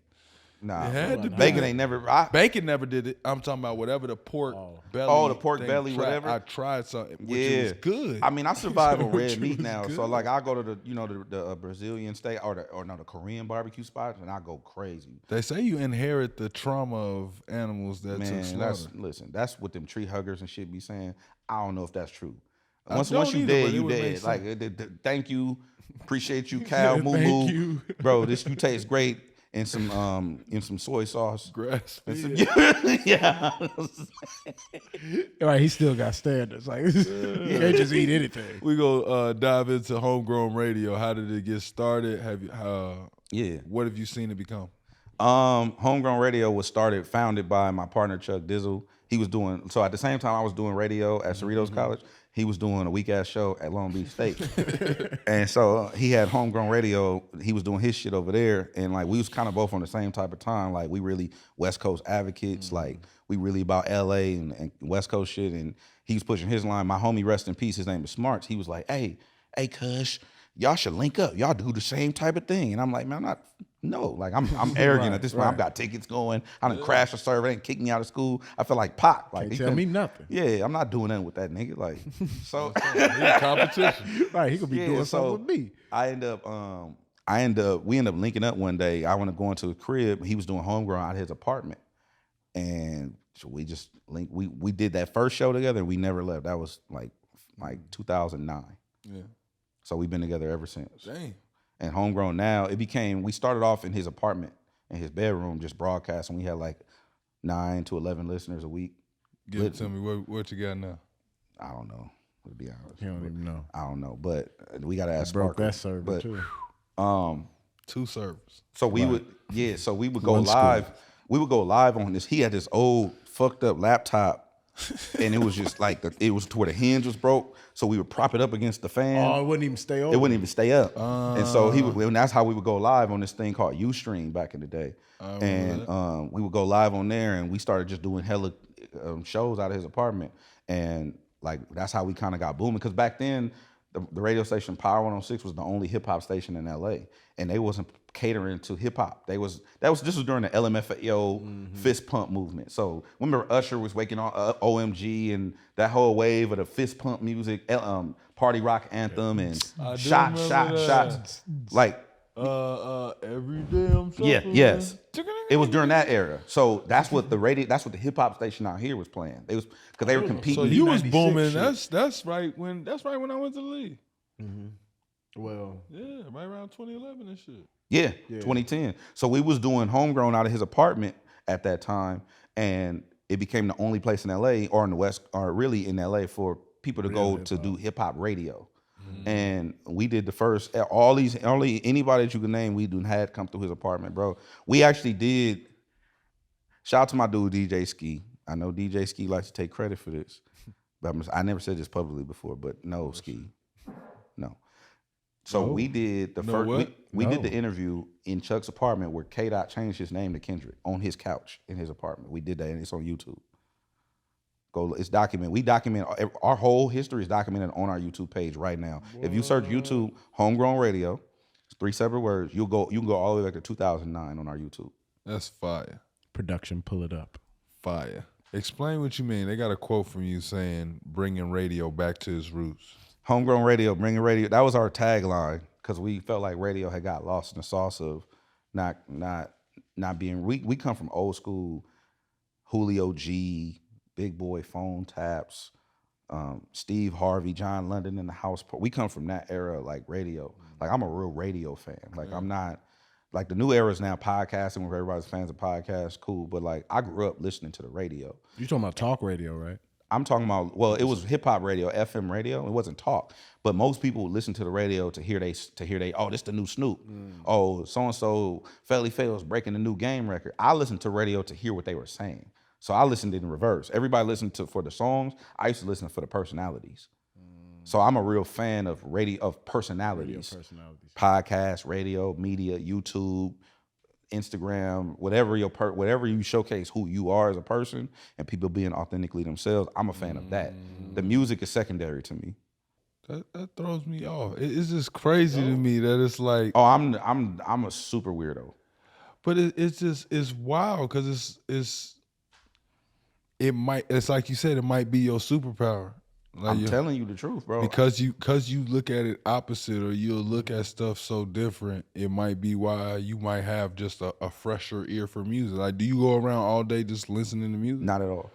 Nah, It had to be. bacon ain't never. Bacon never did it. I'm talking about whatever the pork belly. Oh, the pork thing belly, tried. whatever? I tried something, which Yeah, it was good. I mean, I survive on Which red meat was now, so good. like I go to the Brazilian steak or the Korean barbecue spots, and I go crazy. They say you inherit the trauma of animals that took Man, slaughter. that's what them tree huggers and shit be saying. I don't know if that's true. I Once don't you either, dead, but it you would make dead. Like, thank you, appreciate you, cow, Yeah, moo thank moo, you. bro. You taste great in some soy sauce. Grass And some- fed. yeah. Right, he still got standards. Like, you can't just eat anything. We go dive into Homegrown Radio. How did it get started? Have you? Yeah. What have you seen it become? Homegrown Radio was founded by my partner Chuck Dizzle. He was doing, so at the same time I was doing radio at Cerritos College, he was doing a weak ass show at Long Beach State. And so he had Homegrown Radio, he was doing his shit over there, and like we was kind of both on the same type of time. Like we really West Coast advocates, like we really about LA and West Coast shit, and he was pushing his line. My homie, rest in peace, his name is Smarts. He was like, hey Kush, y'all should link up. Y'all do the same type of thing. And I'm like, man, I'm arrogant at this point. I've got tickets going. I done crashed a server. They done kicked me out of school. I feel like Pac. Like, Can't tell me nothing. Yeah, I'm not doing nothing with that nigga. Like, so Competition. Right, he could be doing so something with me. we end up linking up one day. I want to go into his crib. He was doing Homegrown out of his apartment. And so we just linked. We did that first show together and we never left. That was like 2009. Yeah. So we've been together ever since. Dang. And Homegrown now, we started off in his apartment, in his bedroom, just broadcasting. We had like 9 to 11 listeners a week. Give it to me. What you got now? I don't know. To be honest, He don't even know. I don't know, but we gotta ask Broke Sparkle. that server But too. 2 servers. so we Right. would so we would go One live. school. We would go live on this. He had this old fucked up laptop. And it was just like it was to where the hinge was broke, so we would prop it up against the fan. Oh, it wouldn't even stay open. It wouldn't even stay up. And so and that's how we would go live on this thing called Ustream back in the day. And we would go live on there, and we started just doing hella shows out of his apartment. And like that's how we kind of got booming, because back then the radio station Power 106 was the only hip hop station in LA, and they wasn't catering to hip hop. This was during the LMFAO fist pump movement. So remember Usher was waking on OMG and that whole wave of the fist pump music, party rock anthem, and shots. Like every day I'm yes. It was during that era. So that's what the hip hop station out here was playing. They was because they were competing. So you was 96 booming. shit. That's right when I went to the league. Well, Yeah, right around 2011 and shit. Yeah, 2010. So we was doing Homegrown out of his apartment at that time, and it became the only place in LA or in the West, or really in LA, for people to go to do hip hop radio. And we did the first, anybody that you can name, we had come through his apartment, bro. We actually did, shout out to my dude, DJ Ski. I know DJ Ski likes to take credit for this, but I never said this publicly before, but no, Ski, no. So we did the first, we did the interview in Chuck's apartment where K-Dot changed his name to Kendrick on his couch in his apartment. We did that, and it's on YouTube. It's documented. We document our whole history is documented on our YouTube page right now. If you search YouTube Homegrown Radio, it's 3 separate words. You can go all the way back to 2009 on our YouTube. That's fire. production, pull it up. Fire. Explain what you mean. They got a quote from you saying bringing radio back to its roots. Homegrown Radio, bringing radio. That was our tagline because we felt like radio had got lost in the sauce of not being. We come from old school Julio G, Big Boy phone taps, Steve Harvey, John London in the house. We come from that era, like radio. Like I'm a real radio fan. Like I'm not. Like the new era is now podcasting, where everybody's fans of podcasts, cool. But like I grew up listening to the radio. You're talking about talk radio, right? I'm talking about, well, it was hip hop radio, FM radio. It wasn't talk, but most people would listen to the radio to hear they oh, this the new Snoop. Oh, so and so Felly Fails breaking the new game record. I listened to radio to hear what they were saying. So I listened in reverse. Everybody listened to for the songs. I used to listen for the personalities. So I'm a real fan of radio, of personalities. Podcast, radio, media, YouTube, Instagram, whatever you showcase who you are as a person and people being authentically themselves. I'm a fan of that. The music is secondary to me. That throws me off. It's just crazy to me that it's like, Oh, I'm a super weirdo. but it's wild because it's like you said, it might be your superpower. Like I'm telling you the truth, bro. Because you look at it opposite, or you'll look at stuff so different. It might be why you might have just a fresher ear for music. Like, do you go around all day just listening to music? Not at all.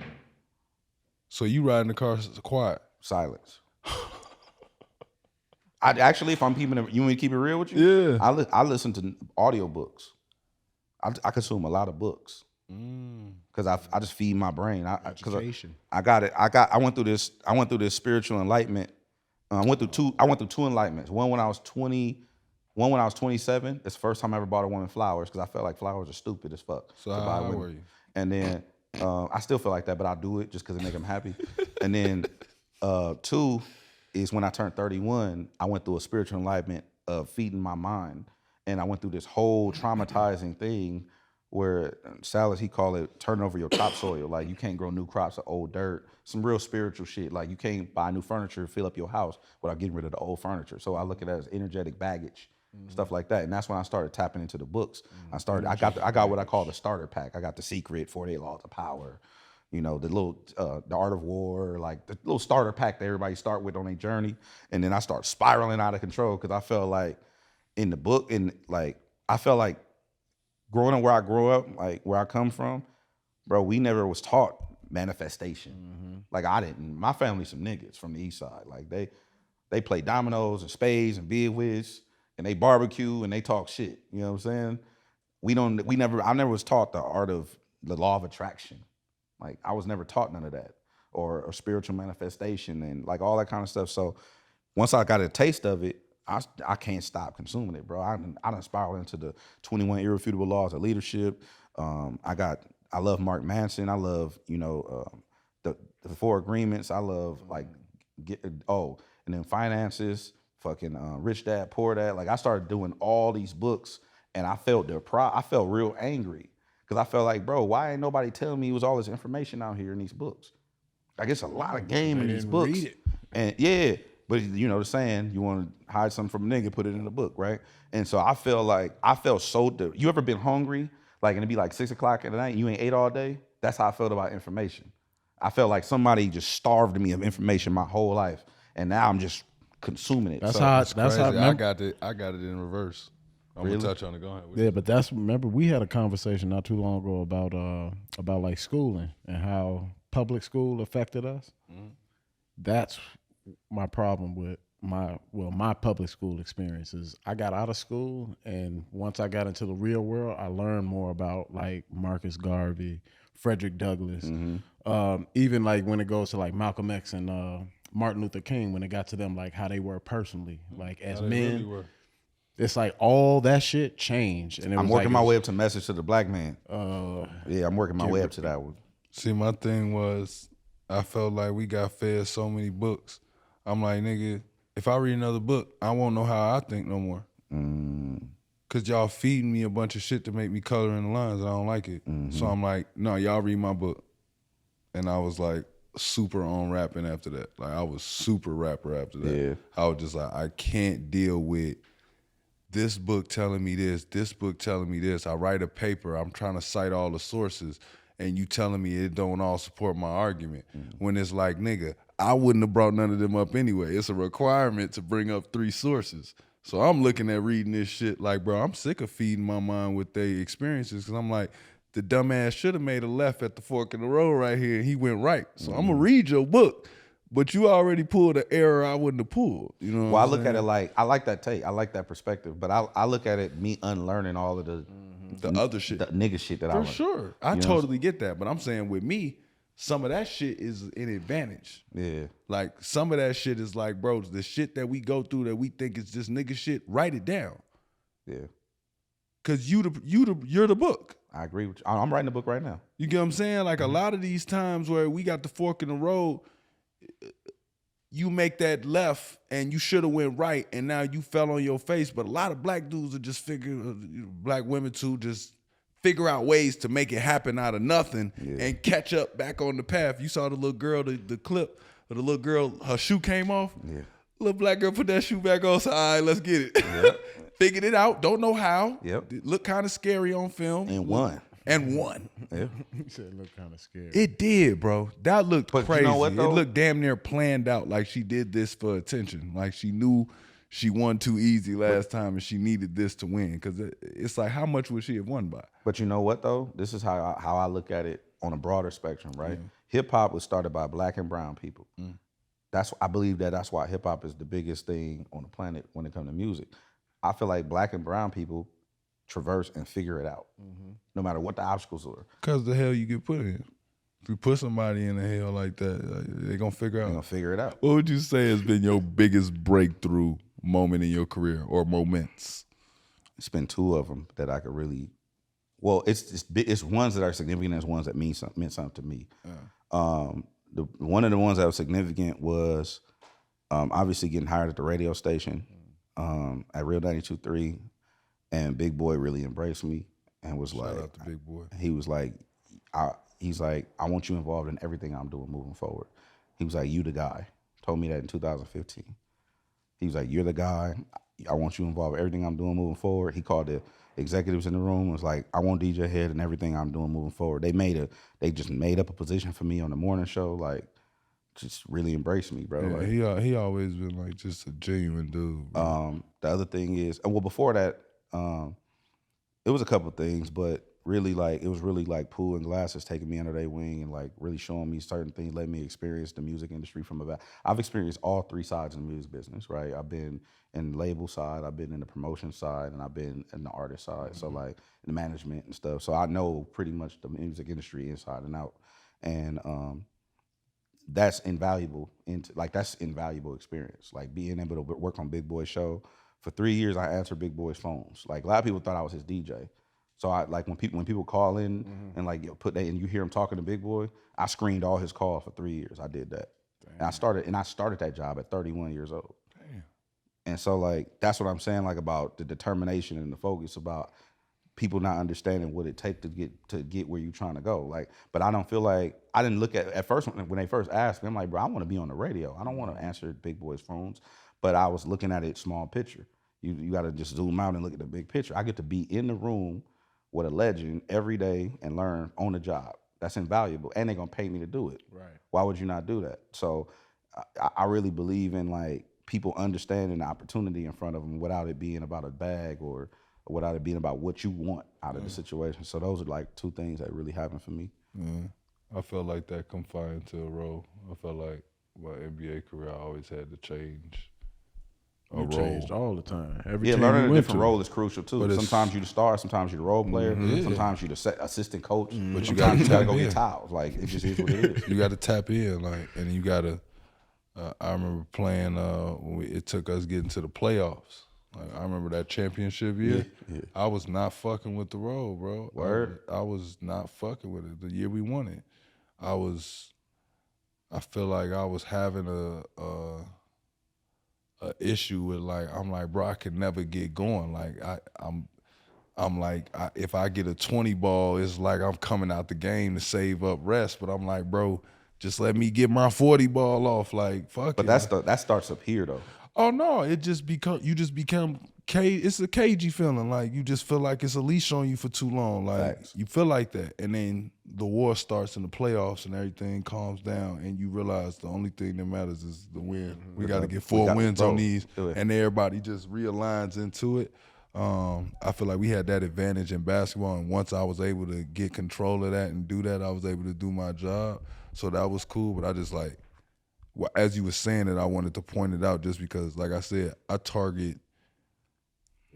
So you ride in the car quiet? Silence. I actually, if I'm keeping it, you want me to keep it real with you? Yeah. I listen to audiobooks. I consume a lot of books. Because I just feed my brain. Education. I went through this spiritual enlightenment. I went through two enlightenments. One when I was 20, one when I was 27. It's the first time I ever bought a woman flowers because I felt like flowers are stupid as fuck. So how were you? And then I still feel like that, but I do it just because it make them happy. And then 2 is when I turned 31. I went through a spiritual enlightenment of feeding my mind, and I went through this whole traumatizing thing. Where Salas, he call it turning over your topsoil. Like you can't grow new crops of old dirt. Some real spiritual shit. Like you can't buy new furniture, fill up your house without getting rid of the old furniture. So I look at that as energetic baggage, stuff like that. And that's when I started tapping into the books. I got what I call the starter pack. I got The Secret, 48 Laws of Power, you know, the little The Art of War, like the little starter pack that everybody start with on their journey. And then I start spiraling out of control because I felt like in the book, I felt like growing up where I grew up, like where I come from, bro, we never was taught manifestation. Like I didn't. My family's some niggas from the east side. Like they play dominoes and spades and bid whiz and they barbecue and they talk shit. You know what I'm saying? I never was taught the art of the law of attraction. Like I was never taught none of that. or spiritual manifestation and like all that kind of stuff. So once I got a taste of it, I can't stop consuming it, bro. I done spiraled into the 21 irrefutable laws of leadership. I love Mark Manson. I love, the 4 agreements. I love like and then finances, fucking Rich Dad, Poor Dad. Like I started doing all these books and I felt deprived. I felt real angry because I felt like, bro, why ain't nobody telling me it was all this information out here in these books? Like it's a lot of game in these books. Read it. And yeah, but you know the saying, you want to hide something from a nigga, put it in a book, right? And so I felt so, you ever been hungry? Like, and it'd be like 6 o'clock at night and you ain't ate all day? That's how I felt about information. I felt like somebody just starved me of information my whole life. And now I'm just consuming it. That's so, how. It's That's crazy. how. I got it in reverse. I'm Really? gonna touch on it. Go ahead. Yeah, but remember we had a conversation not too long ago about like schooling and how public school affected us. Mm-hmm. That's my problem with my public school experiences. I got out of school, and once I got into the real world, I learned more about like Marcus Garvey, Frederick Douglass, even like when it goes to like Malcolm X and Martin Luther King, when it got to them, like how they were personally, like as men. Really were. It's like all that shit changed, and I'm working my way up to Message to the Black Man. Yeah, I'm working my way up to that one. See, my thing was, I felt like we got fed so many books. I'm like, nigga, if I read another book, I won't know how I think no more. Cause y'all feeding me a bunch of shit to make me color in the lines, and I don't like it. So I'm like, no, y'all read my book. And I was like super on rapping after that. Like I was super rapper after that. Yeah. I was just like, I can't deal with this book telling me this book telling me this. I write a paper, I'm trying to cite all the sources, and you telling me it don't all support my argument. When it's like, nigga, I wouldn't have brought none of them up anyway. It's a requirement to bring up 3 sources. So I'm looking at reading this shit like, bro, I'm sick of feeding my mind with their experiences, because I'm like, the dumbass should have made a left at the fork in the road right here, and he went right. So I'm going to read your book. But you already pulled an error I wouldn't have pulled. You know what Well, I I'm look saying? at it like, I like that take. I like that perspective. But I look at it, me unlearning all of the other shit. the nigga shit that I For learned. sure. I totally get that. But I'm saying with me, some of that shit is an advantage. Yeah. Like some of that shit is like, bro, the shit that we go through that we think is just nigga shit, write it down. Yeah. Cause you're the book. I agree with you. I'm writing a book right now. You get what I'm saying? Like a lot of these times where we got the fork in the road, you make that left and you should have went right, and now you fell on your face. But a lot of black dudes are just black women too, just figure out ways to make it happen out of nothing and catch up back on the path. You saw the little girl, the clip of the little girl, her shoe came off. Yeah. Little black girl put that shoe back on, so all right, let's get it. Yep. Figured it out, don't know how. Yep. It looked kind of scary on film. And won. Yeah. He said it looked kind of scary. It did, bro. That looked But crazy. you know what, though? It looked damn near planned out, like she did this for attention. Like she knew she won too easy last time and she needed this to win. Because it's like, how much would she have won by? But you know what, though? This is how I look at it on a broader spectrum, right? Hip-hop was started by black and brown people. I believe that's why hip-hop is the biggest thing on the planet when it comes to music. I feel like black and brown people traverse and figure it out, no matter what the obstacles are. Because the hell you get put in. If you put somebody in the hell like that, they're going to figure out. They're going to figure it out. What would you say has been your biggest breakthrough moment in your career, or moments? It's been 2 of them that I could really, well, it's ones that are significant as ones that meant something to me. One of the ones that was significant was obviously getting hired at the radio station at Real 92.3, and Big Boy really embraced me and was Shout out to Big Boy. He was like, I want you involved in everything I'm doing moving forward. He was like, you the guy. Told me that in 2015. He was like, you're the guy. I want you involved in everything I'm doing moving forward. He called the executives in the room and was like, I want DJ Hed and everything I'm doing moving forward. They just made up a position for me on the morning show, like just really embraced me, bro. Yeah, like, he always been like just a genuine dude. Bro. The other thing is, well, before that, it was a couple things, but really it was really like Pooh and Glasses taking me under their wing and like really showing me certain things, letting me experience the music industry from about. I've experienced all 3 sides of the music business, right? I've been in the label side, I've been in the promotion side, and I've been in the artist side. So like the management and stuff. So I know pretty much the music industry inside and out. And that's invaluable. That's invaluable experience. Like being able to work on Big Boy's show for 3 years, I answered Big Boy's phones. Like a lot of people thought I was his DJ. So I like when people call in and like and you hear him talking to Big Boy, I screened all his calls for 3 years. I did that. And I started that job at 31 years old. Damn. And so like that's what I'm saying, like about the determination and the focus, about people not understanding what it takes to get where you're trying to go. Like, but I don't feel like I didn't look at first when they first asked me, I'm like, bro, I want to be on the radio. I don't want to answer Big Boy's phones. But I was looking at it small picture. You got to just zoom out and look at the big picture. I get to be in the room with a legend every day and learn on the job. That's invaluable, and they're gonna pay me to do it. Right. Why would you not do that? So I really believe in like people understanding the opportunity in front of them without it being about a bag or without it being about what you want out of the situation. So those are like two things that really happened for me. I felt like that confined to a role. I felt like my NBA career, I always had to change a role. Changed all the time. Learning a different role is crucial too. But sometimes you're the star, sometimes you're the role player, sometimes you're the assistant coach, but you gotta go get towels. Like it just is what it is. You got to tap in, like, and you got to. I remember playing when it took us getting to the playoffs. Like I remember that championship year. Yeah. I was not fucking with the role, bro. Word. I was not fucking with it. The year we won it, I feel like I was having a issue with I'm like, bro, I could never get going. Like I'm like, if I get a 20 ball, it's like I'm coming out the game to save up rest. But I'm like, bro, just let me get my 40 ball off. Like, fuck but it. But that starts up here though. Oh no, you just become it's a cagey feeling. Like you just feel like it's a leash on you for too long. Like Facts. You feel like that. And then the war starts in the playoffs and everything calms down and you realize the only thing that matters is the win. We got to get 4 wins on these and everybody just realigns into it. I feel like we had that advantage in basketball, and once I was able to get control of that and do that, I was able to do my job. So that was cool, but I just like, as you were saying it, I wanted to point it out just because, like I said, I target,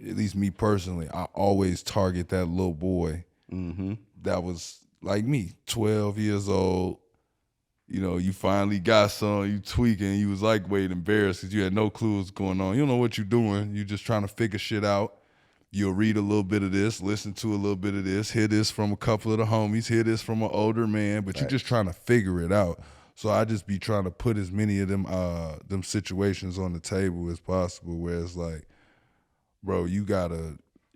at least me personally, I always target that little boy that was like me, 12 years old. You know, you finally got some, you tweaking, you was like weight embarrassed because you had no clue what's going on. You don't know what you're doing. You're just trying to figure shit out. You'll read a little bit of this, listen to a little bit of this, hear this from a couple of the homies, hear this from an older man, but you're just trying to figure it out. So I just be trying to put as many of them situations on the table as possible where it's like, bro,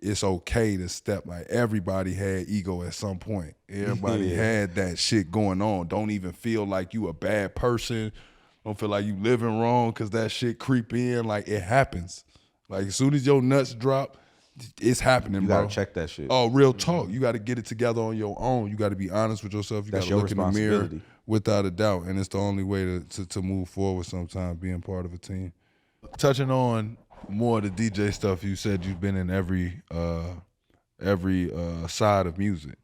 it's okay to step, like everybody had ego at some point. Everybody had that shit going on. Don't even feel like you a bad person. Don't feel like you living wrong because that shit creep in. Like it happens. Like as soon as your nuts drop, it's happening, bro. You gotta check that shit. Oh, real talk. You gotta get it together on your own. You gotta be honest with yourself. You gotta look in the mirror without a doubt. And it's the only way to move forward sometimes, being part of a team. Touching on more of the DJ stuff, you said you've been in every side of music.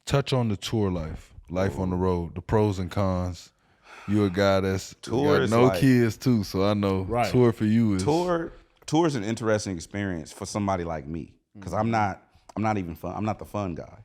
Touch on the tour life on the road, the pros and cons. You're a guy that's got no kids too, so I know tour for you is Tour is an interesting experience for somebody like me because I'm not even fun. I'm not the fun guy.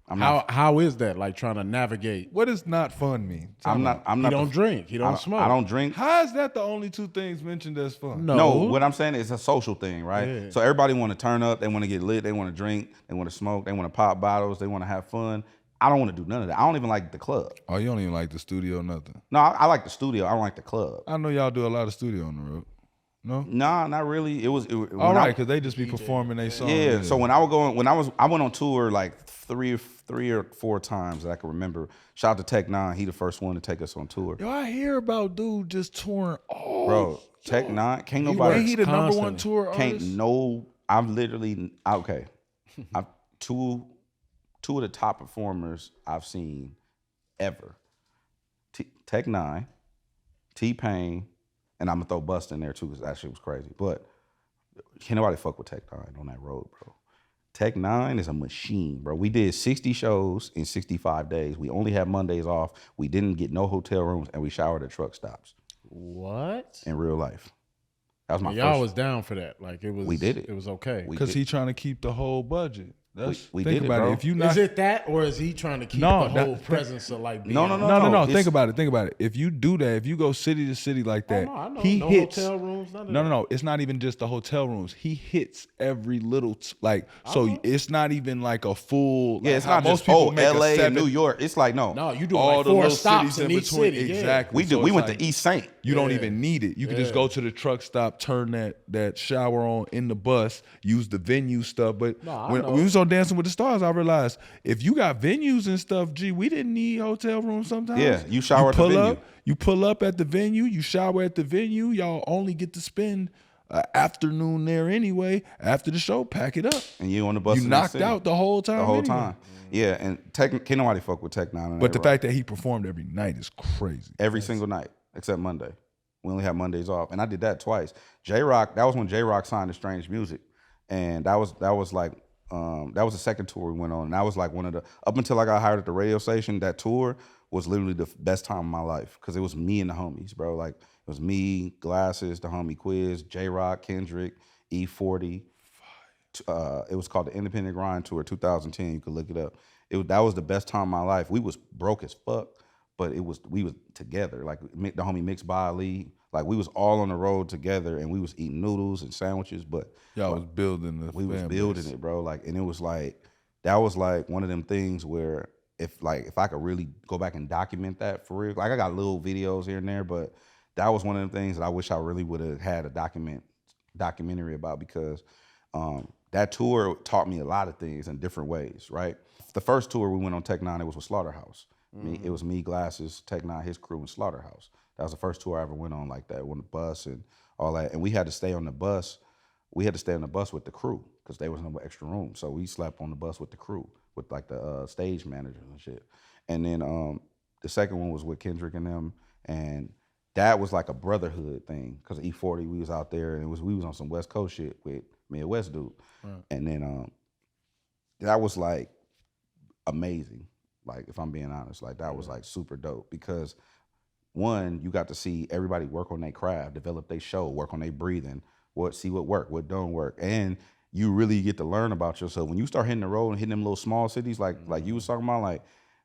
How is that, like trying to navigate? What does not fun mean? I'm not. He don't drink. He don't smoke. I don't drink. How is that the only two things mentioned as fun? No, what I'm saying is a social thing, right? Yeah. So everybody want to turn up. They want to get lit. They want to drink. They want to smoke. They want to pop bottles. They want to have fun. I don't want to do none of that. I don't even like the club. Oh, you don't even like the studio, nothing? No, I like the studio. I don't like the club. I know y'all do a lot of studio on the road. No? Nah, not really. All right, because they just be performing their songs. Yeah, so when I went on tour like three or four times that I can remember. Shout out to Tech 9, he the first one to take us on tour. Yo, I hear about dude just touring all. Bro, Tech 9, can't nobody. Ain't he the number one tour artist? Two of the top performers I've seen ever. Tech 9, T-Pain, and I'm gonna throw Bust in there too because that shit was crazy. But can't nobody fuck with Tech 9 on that road, bro. Tech 9 is a machine, bro. We did 60 shows in 65 days. We only had Mondays off. We didn't get no hotel rooms, and we showered at truck stops. What? In real life. That was my y'all was down for that. Like it was. We did it. It was okay. Because he trying to keep the whole budget. We think did it, about bro. If you not, Is it that, or is he trying to keep the whole presence of like being no. Think about it. If you do that, if you go city to city like that, I know. he No hits. hotel rooms, none of that. No. It's not even just the hotel rooms. He hits every little so it's not even like a full. Yeah, like it's how not just most people make LA a 7, and New York. It's like No, you do all like the 4 little stops cities in each between. city. Exactly. We do. So We it's went like, to East Saint. You don't even need it. You can just go to the truck stop, turn that shower on in the bus, use the venue stuff. But when we was on Dancing with the Stars, I realized if you got venues and stuff, we didn't need hotel rooms sometimes. Yeah, you shower at the venue. You pull up at the venue, you shower at the venue. Y'all only get to spend an afternoon there anyway. After the show, pack it up. And you on the bus. You knocked out the whole time. The whole anyway. time. Yeah, and can't nobody fuck with Tech Nine. But the fact that he performed every night is crazy. Every single night except Monday. We only have Mondays off, and I did that twice. J-Rock, that was when J-Rock signed to Strange Music, and that was like that was the second tour we went on. And that was like one of the, up until I got hired at the radio station, that tour was literally the best time of my life because it was me and the homies, bro. Like it was me, Glasses, the homie Quiz, J-Rock, Kendrick, E40. It was called the Independent Grind Tour 2010. You could look it up. That was the best time of my life. We was broke as fuck, but we was together. Like the homie Mixed by Ali, like we was all on the road together, and we was eating noodles and sandwiches. But y'all was building we was building it, bro. Like, and it was like that was like one of them things where if I could really go back and document that for real, like I got little videos here and there, but that was one of them things that I wish I really would have had a documentary about because that tour taught me a lot of things in different ways, right? The first tour we went on Tech Nine, it was with Slaughterhouse. It was me, Glasses, Tech Nine, his crew, and Slaughterhouse. That was the first tour I ever went on like that, on the bus and all that. And we had to stay on the bus. We had to stay on the bus with the crew because there was no extra room. So we slept on the bus with the crew, with like the stage managers and shit. And then the second one was with Kendrick and them, and that was like a brotherhood thing because E40, we was out there and we was on some West Coast shit with Midwest dude. Right. And then that was like amazing. Like, if I'm being honest, like that was like super dope because one, you got to see everybody work on their craft, develop their show, work on their breathing, see what work, what don't work. And you really get to learn about yourself. When you start hitting the road and hitting them little small cities like you was talking about, like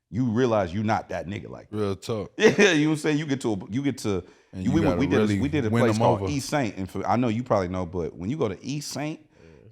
you realize you're not that nigga like real talk. Yeah, you know what I'm saying? We did a place called East Saint. And I know you probably know, but when you go to East Saint,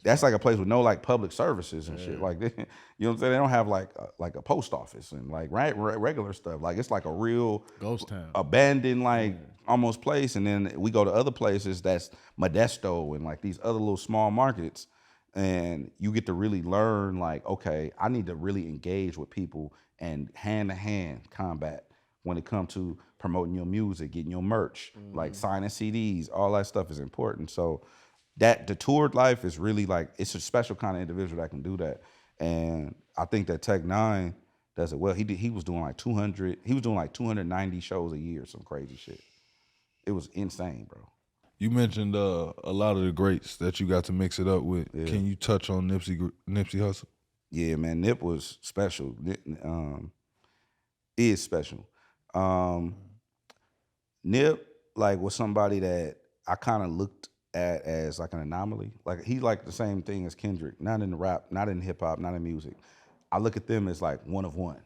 that's like a place with no like public services and shit. Like, you know what I'm saying? They don't have like a post office and like regular stuff. Like it's like a real ghost town, abandoned like almost place. And then we go to other places that's Modesto and like these other little small markets, and you get to really learn like, okay, I need to really engage with people and hand-to-hand combat when it comes to promoting your music, getting your merch, like signing CDs. All that stuff is important. So the toured life is really like, it's a special kind of individual that can do that. And I think that Tech Nine does it well. He was doing like 290 shows a year, some crazy shit. It was insane, bro. You mentioned a lot of the greats that you got to mix it up with. Yeah. Can you touch on Nipsey Hussle? Yeah, man, Nip was special. Is special. Nip like was somebody that I kind of looked at as like an anomaly. Like he's like the same thing as Kendrick, not in the rap, not in hip hop, not in music. I look at them as like one of one,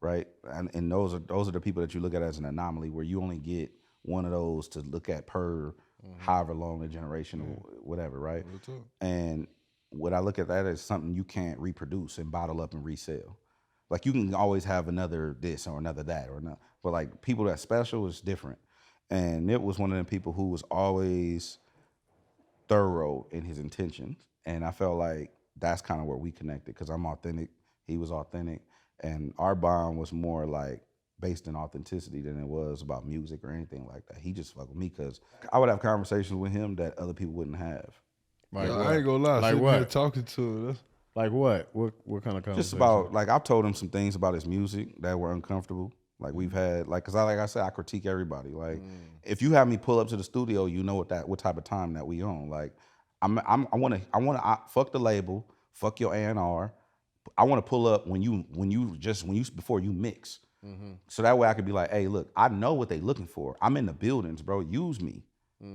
right? And those are the people that you look at as an anomaly, where you only get one of those to look at per however long a generation or whatever, right? And what I look at that as something you can't reproduce and bottle up and resell. Like you can always have another this or another that or not, but like people that's special is different. And Nip was one of them people who was always thorough in his intentions, and I felt like that's kind of where we connected because I'm authentic, he was authentic, and our bond was more like based in authenticity than it was about music or anything like that. He just fucked with me because I would have conversations with him that other people wouldn't have. Like I ain't gonna lie, like what? Talking to us. Like what? What kind of conversation? Just about like I've told him some things about his music that were uncomfortable. Like we've had like, cause I said I critique everybody. Like if you have me pull up to the studio, you know what type of time that we on. Like I wanna fuck the label, fuck your A&R. I wanna pull up before you mix. So that way I could be like, hey, look, I know what they looking for. I'm in the buildings, bro. Use me.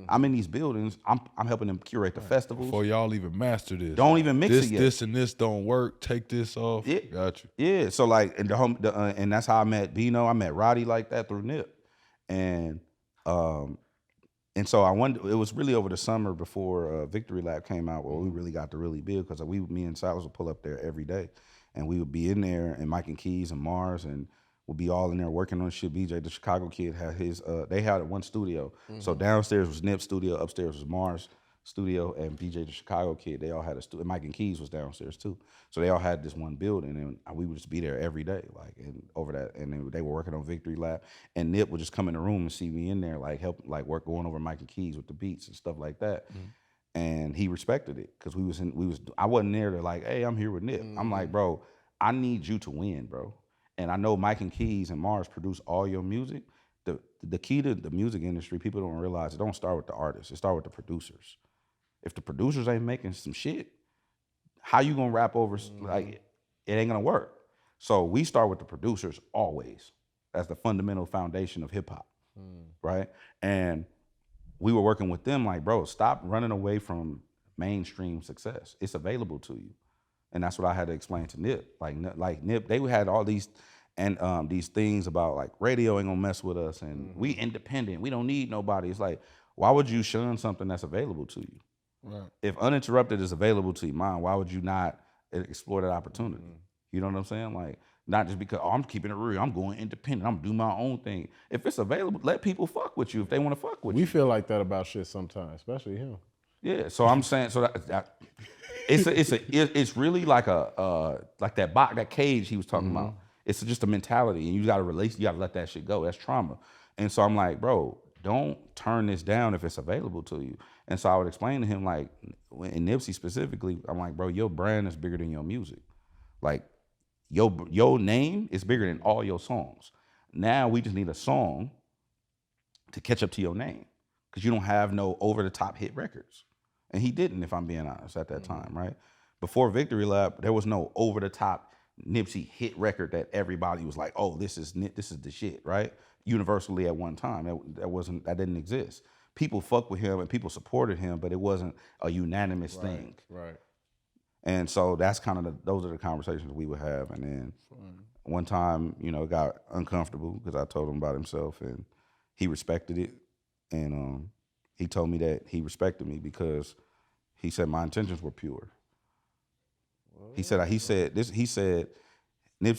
I'm in these buildings. I'm helping them curate the festivals. Before y'all even master this. Don't even mix it yet. This and this don't work. Take this off. Yeah. Got you. Yeah. So like, and that's how I met Bino. I met Roddy like that through Nip, and so I wondered. It was really over the summer before Victory Lap came out where we really got to really build, because me and Silas would pull up there every day, and we would be in there, and Mike and Keys and Mars and. We'll be all in there working on shit. BJ, the Chicago kid, had his. They had one studio. So downstairs was Nip's studio, upstairs was Mars' studio, and BJ, the Chicago kid, they all had a studio. Mike and Keys was downstairs too. So they all had this one building, and we would just be there every day, like, and over that. And then they were working on Victory Lap, and Nip would just come in the room and see me in there, like help, like work going over Mike and Keys with the beats and stuff like that. And he respected it because I wasn't there to like, hey, I'm here with Nip. I'm like, bro, I need you to win, bro. And I know Mike and Keys and Mars produce all your music. The key to the music industry, people don't realize, it don't start with the artists. It start with the producers. If the producers ain't making some shit, how you gonna rap over, like, it ain't gonna work. So we start with the producers always. That's the fundamental foundation of hip hop, right? And we were working with them like, bro, stop running away from mainstream success. It's available to you. And that's what I had to explain to Nip. Like Nip, they had all these these things about like radio ain't gonna mess with us, and we independent. We don't need nobody. It's like, why would you shun something that's available to you? Right. If Uninterrupted is available to you, man, why would you not explore that opportunity? You know what I'm saying? Like, not just because I'm keeping it real, I'm going independent, I'm doing my own thing. If it's available, let people fuck with you if they want to fuck with you. We feel like that about shit sometimes, especially him. Yeah, so I'm saying, so that it's really like that cage he was talking about. It's just a mentality, and you gotta let that shit go. That's trauma. And so I'm like, bro, don't turn this down if it's available to you. And so I would explain to him, like, in Nipsey specifically, I'm like, bro, your brand is bigger than your music. Like, your name is bigger than all your songs. Now we just need a song to catch up to your name, because you don't have no over-the-top hit records. And he didn't, if I'm being honest, at that time, right? Before Victory Lap, there was no over-the-top Nipsey hit record that everybody was like, oh, this is the shit, right? Universally at one time, that didn't exist. People fucked with him and people supported him, but it wasn't a unanimous thing. Right. And so that's kind of those are the conversations we would have. And then one time, it got uncomfortable because I told him about himself, and he respected it. And he told me that he respected me because he said my intentions were pure. Nipsey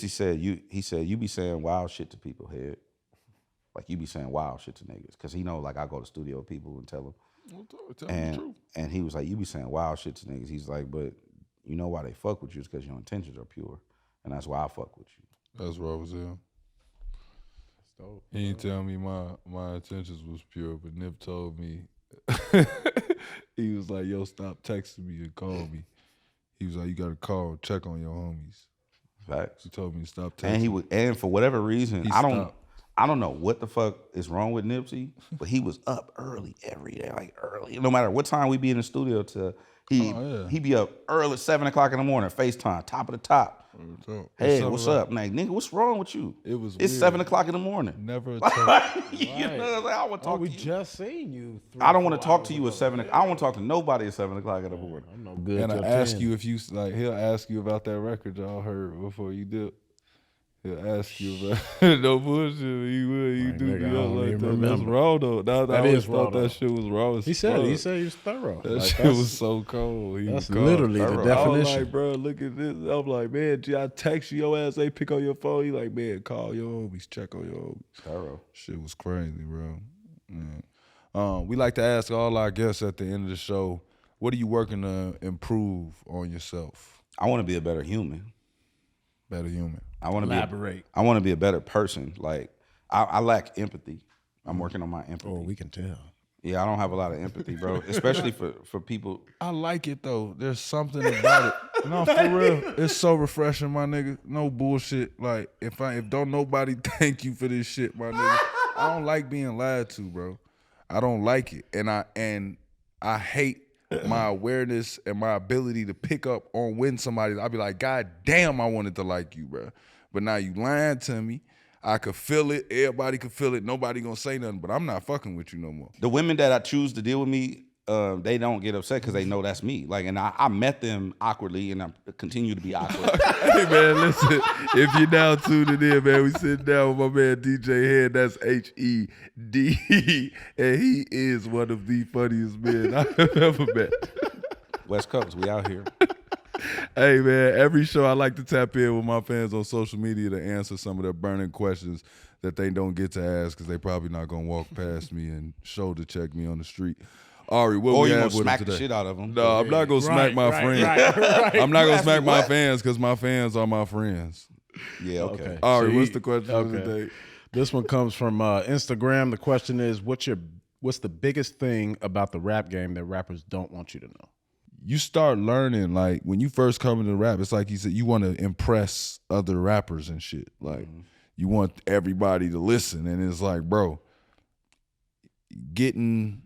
said, you be saying wild shit to people, Hed. Like, you be saying wild shit to niggas. Because he know, like, I go to studio with people and tell them. Tell them the truth. And he was like, you be saying wild shit to niggas. He's like, but you know why they fuck with you is because your intentions are pure. And that's why I fuck with you. That's what I was in. He didn't tell me my intentions was pure, but Nip told me. He was like, yo, stop texting me and call me. He was like, you gotta call and check on your homies. Facts. He told me to stop texting. And for whatever reason, I don't know what the fuck is wrong with Nipsey, but he was up early every day, like early. No matter what time we be in the studio, he be up early, 7 o'clock in the morning, FaceTime, top of the top. Hey, what's up? Like, nigga, what's wrong with you? It's weird. 7 o'clock in the morning. Never. Like, I want to talk to you. We just seen you. I don't want to talk to you at 7 o'clock. I don't want to talk to nobody at 7 o'clock in the morning. I'm no good. And I ask you if you like. He'll ask you about that record y'all heard before you did. He'll ask you about no bullshit. He do me up like that. That's raw though. I always thought that shit was raw. He said he was thorough. That shit was so cold. That's literally the definition. I was like, bro, look at this. I'm like, man, I text you, your ass ain't pick on your phone. He like, man, call your homies, check on your homies. Thorough. Shit was crazy, bro. Yeah. We like to ask all our guests at the end of the show, what are you working to improve on yourself? I want to be a better human. Better human. I want to elaborate. I want to be a better person. Like, I lack empathy. I'm working on my empathy. Oh, we can tell. Yeah, I don't have a lot of empathy, bro. Especially for people. I like it though. There's something about it. No, for real. It's so refreshing, my nigga. No bullshit. Like, if don't nobody thank you for this shit, my nigga. I don't like being lied to, bro. I don't like it. And I hate my awareness and my ability to pick up on when somebody, I'll be like, God damn, I wanted to like you, bro. But now you lying to me. I could feel it. Everybody could feel it. Nobody gonna say nothing, but I'm not fucking with you no more. The women that I choose to deal with me, they don't get upset because they know that's me. Like, and I met them awkwardly, and I continue to be awkward. Hey man, listen. If you're now tuning in, man, we sitting down with my man DJ Hed. That's H-E-D, and he is one of the funniest men I've ever met. West Coast, we out here. Hey man, every show I like to tap in with my fans on social media to answer some of their burning questions that they don't get to ask because they probably not gonna walk past me and shoulder check me on the street. Ari, what Or we you have gonna with smack him the today? shit out of them. No, I'm not gonna smack my friends. I'm not gonna smack my fans because my fans are my friends. Yeah, okay. Ari, So what's the question of the day? This one comes from Instagram. The question is, what's the biggest thing about the rap game that rappers don't want you to know? You start learning, like, when you first come into rap, it's like you said, you want to impress other rappers and shit. Like, you want everybody to listen. And it's like, bro, getting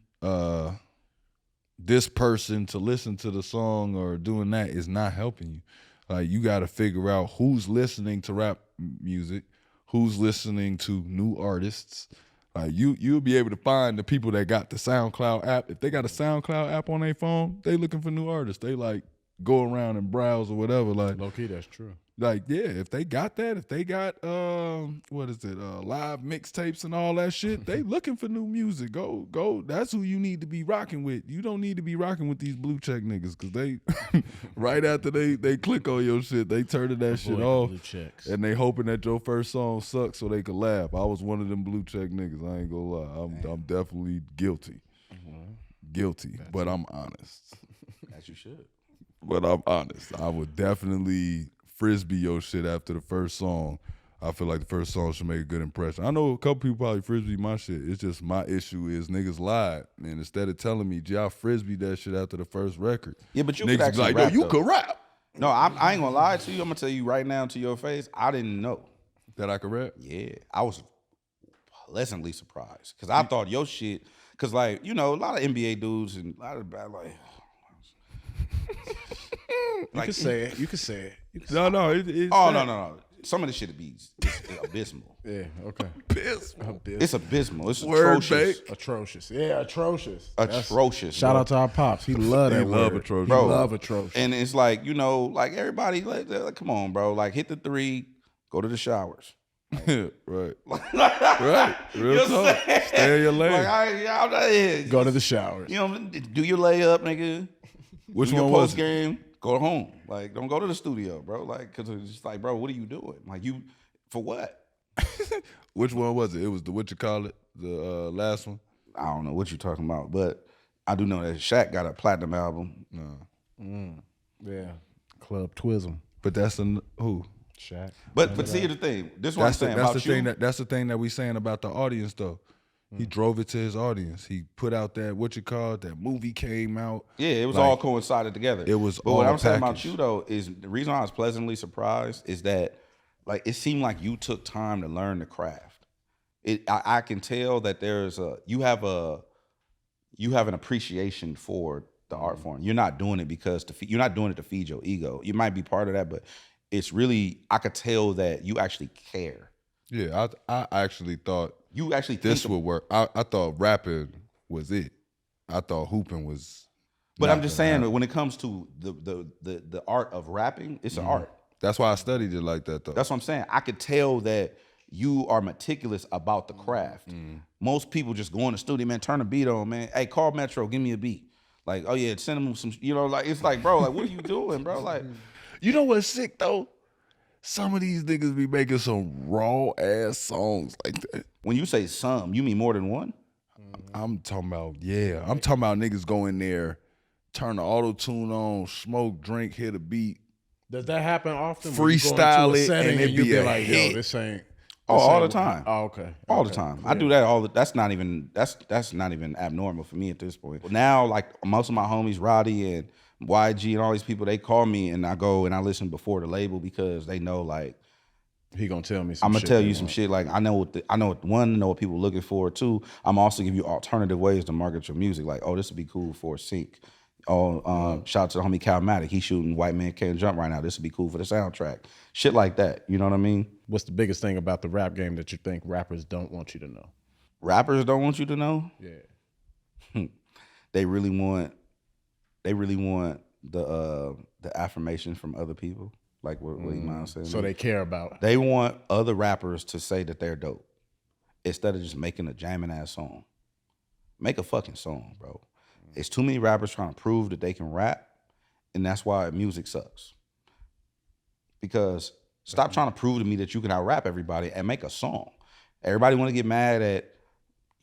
this person to listen to the song or doing that is not helping you. Like, you got to figure out who's listening to rap music, who's listening to new artists. Like, you'll be able to find the people that got the SoundCloud app. If they got a SoundCloud app on their phone, they looking for new artists. They like go around and browse or whatever. Like, Low key, that's true. like, yeah, if they got that, if they got live mixtapes and all that shit, they looking for new music. Go. That's who you need to be rocking with. You don't need to be rocking with these blue check niggas because they right after they click on your shit, they turning that shit off. Blue checks. And they hoping that your first song sucks so they could laugh. I was one of them blue check niggas. I ain't gonna lie. I'm definitely guilty. Guilty, but I'm honest. As you should. But I'm honest. I would definitely frisbee your shit after the first song. I feel like the first song should make a good impression. I know a couple people probably frisbee my shit. It's just my issue is niggas lied. And instead of telling me, y'all frisbee that shit after the first record. Yeah, but you could Niggas be actually like, rap, yo, you though. could rap. No, I ain't gonna lie to you. I'm gonna tell you right now to your face, I didn't know. That I could rap? Yeah, I was pleasantly surprised because I thought your shit, because like, you know, a lot of NBA dudes and a lot of like You can say it. You can say it. No. It's oh, that. no. Some of this shit be abysmal. Yeah, okay. It's abysmal. It's Word atrocious. fake. Atrocious. Yeah, atrocious. Atrocious. Shout bro. out to our pops. He love that He love word. atrocious. Bro. He love atrocious. And it's like, you know, like everybody, like, come on, bro. Like, hit the 3, go to the showers. Right. Right. Real talk. Stay in your lane. Like, I'm not here. Go to the showers. You know, do your layup, nigga. Which do one your was post it? game? Go home. Like, don't go to the studio, bro. Like, because it's just like, bro, what are you doing? Like, you, for what? Which one was it? It was the what you call it? The last one? I don't know what you're talking about, but I do know that Shaq got a platinum album. No. Yeah. Club Twism. But that's who? Shaq. But see the thing. This is what I'm saying about you. That's the thing that we saying about the audience though. He drove it to his audience. He put out that that movie came out. Yeah, it was like, all coincided together. It was But all what I'm saying about packaged. you though is the reason I was pleasantly surprised is that like it seemed like you took time to learn the craft. I can tell that you have an appreciation for the art form. You're not doing it because you're not doing it to feed your ego. You might be part of that, but it's really, I could tell that you actually care. Yeah, I actually thought You actually this think would work. I thought rapping was it. I thought hooping was. But not I'm just gonna saying happen. that when it comes to the art of rapping, it's an art. That's why I studied it like that though. That's what I'm saying. I could tell that you are meticulous about the craft. Most people just go in the studio, man, turn a beat on, man. Hey, call Metro, give me a beat. Like, oh yeah, send them some, you know, like, it's like, bro, like, what are you doing, bro? Like, You know what's sick though? Some of these niggas be making some raw ass songs like that. when you say some, you mean more than one? I'm talking about niggas go in there, turn the auto tune on, smoke, drink, hit a beat, Does that happen often? Freestyle When you go into a it, setting and and it you be be a like, hit. yo, this ain't. Oh, all the time. Oh, okay. All the Okay. time. Yeah. I do that all the, that's not even abnormal for me at this point. Now, like most of my homies, Roddy and YG and all these people, they call me and I go and I listen before the label because they know like He gonna tell me some I'm gonna shit tell they you some want. shit. Like I know what people looking for. Two, I'm also give you alternative ways to market your music. Like, oh, this would be cool for a sync. Shout out to the homie Calmatic. He's shooting White Man Can't Jump right now. This would be cool for the soundtrack. Shit like that. You know what I mean? What's the biggest thing about the rap game that you think rappers don't want you to know? Rappers don't want you to know? Yeah. They really want the affirmation from other people, like what Iman said. So they care about. They want other rappers to say that they're dope instead of just making a jamming ass song. Make a fucking song, bro. It's too many rappers trying to prove that they can rap, and that's why music sucks. Because stop trying to prove to me that you can out-rap everybody and make a song. Everybody want to get mad at,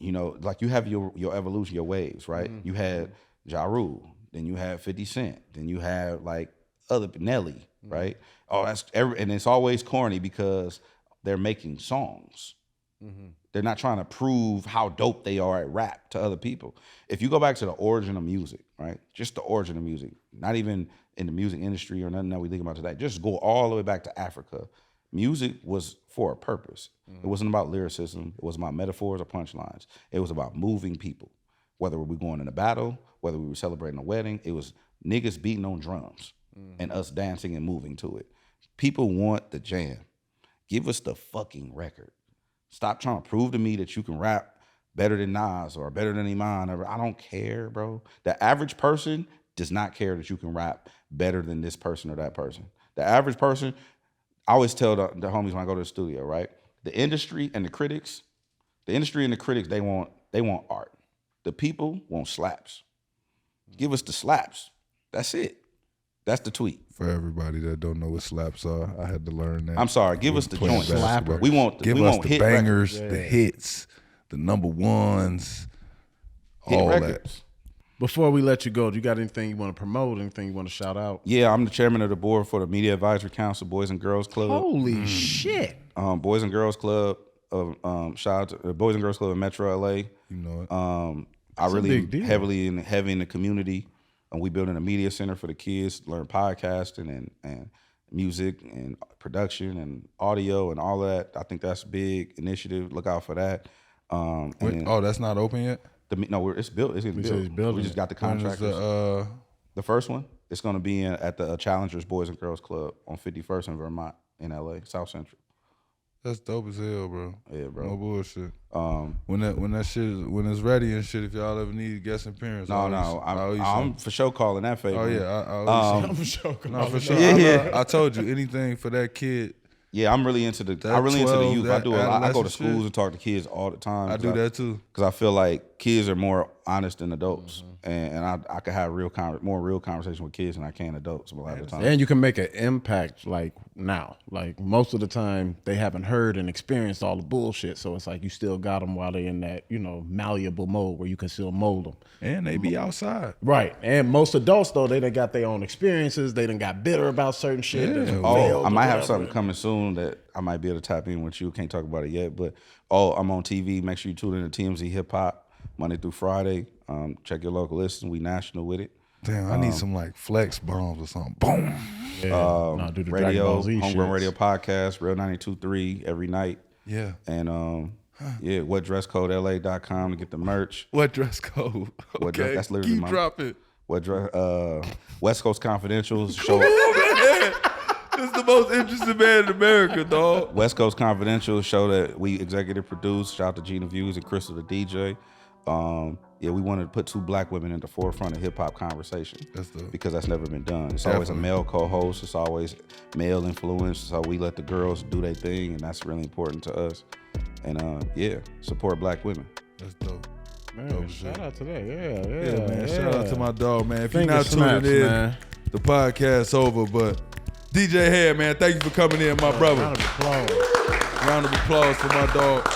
like you have your evolution, your waves, right? Mm-hmm. You had Ja Rule, then you had 50 Cent, then you had like other Nelly, right? Oh, and it's always corny because they're making songs. Mm-hmm. They're not trying to prove how dope they are at rap to other people. If you go back to the origin of music, right? Just the origin of music, not even in the music industry or nothing that we think about today. Just go all the way back to Africa. Music was for a purpose. Mm-hmm. It wasn't about lyricism. It wasn't about metaphors or punchlines. It was about moving people. Whether we were going in a battle, whether we were celebrating a wedding, it was niggas beating on drums and us dancing and moving to it. People want the jam. Give us the fucking record. Stop trying to prove to me that you can rap better than Nas or better than Iman. I don't care, bro. The average person does not care that you can rap better than this person or that person. The average person, I always tell the homies when I go to the studio, right? The industry and the critics, they want art. The people want slaps. Give us the slaps. That's it. That's the tweet. For everybody that don't know what slaps are, I had to learn that. I'm sorry. Give us the joints. We want the hit bangers, the hits, the number ones, hit all records. that. Before we let you go, do you got anything you want to promote? Anything you want to shout out? Yeah, I'm the chairman of the board for the Media Advisory Council, Boys and Girls Club. Holy shit! Boys and Girls Club. Shout out to the Boys and Girls Club in Metro LA. You know it. I really heavy in the community. And we building a media center for the kids to learn podcasting and music and production and audio and all that. I think that's a big initiative. Look out for that. That's not open yet? It's built. It's built. We just got the contractors. The first one, it's going to be at the Challengers Boys and Girls Club on 51st in Vermont in LA, South Central. That's dope as hell, bro. Yeah, bro. No bullshit. When it's ready and shit, if y'all ever need guest appearance, I'm for sure calling that favor. Oh yeah, I'm for sure. No, for sure. Yeah. I told you anything for that kid. Yeah, I'm really into the youth. I do a lot. I go to schools shit. and talk to kids all the time. I do that too. Because I feel like kids are more honest than adults. And I can have more real conversation with kids than I can adults a lot of the time. And you can make an impact like now. Like most of the time they haven't heard and experienced all the bullshit. So it's like you still got them while they're in that, malleable mode where you can still mold them. And they be outside. Right. And most adults though, they done got their own experiences. They done got bitter about certain shit. Yeah. I might have something coming soon that I might be able to tap in with you. Can't talk about it yet. But I'm on TV. Make sure you tune in to TMZ Hip Hop Monday through Friday. Check your local listings. We national with it. Damn, I need some like flex bombs or something. Boom. Yeah. Do the radio, Homegrown Radio podcast, Real 92.3 every night. Yeah. And whatdresscodela.com to get the merch. What dress code? Okay. That's literally Keep dropping. West Coast Confidential show. This is the most interesting man in America, dog. West Coast Confidential show that we executive produced. Shout out to Gina Views and Crystal the DJ. We wanted to put two black women in the forefront of hip hop conversation. That's dope. Because that's never been done. It's always a male co-host. It's always male influence. So we let the girls do their thing, and that's really important to us. And support black women. That's dope. Man, shout out to that. Yeah, man. Shout out to my dog, man. If you're not tuning in, man, the podcast's over. But DJ Hed, man, thank you for coming in, my brother. Round of applause. Round of applause for my dog.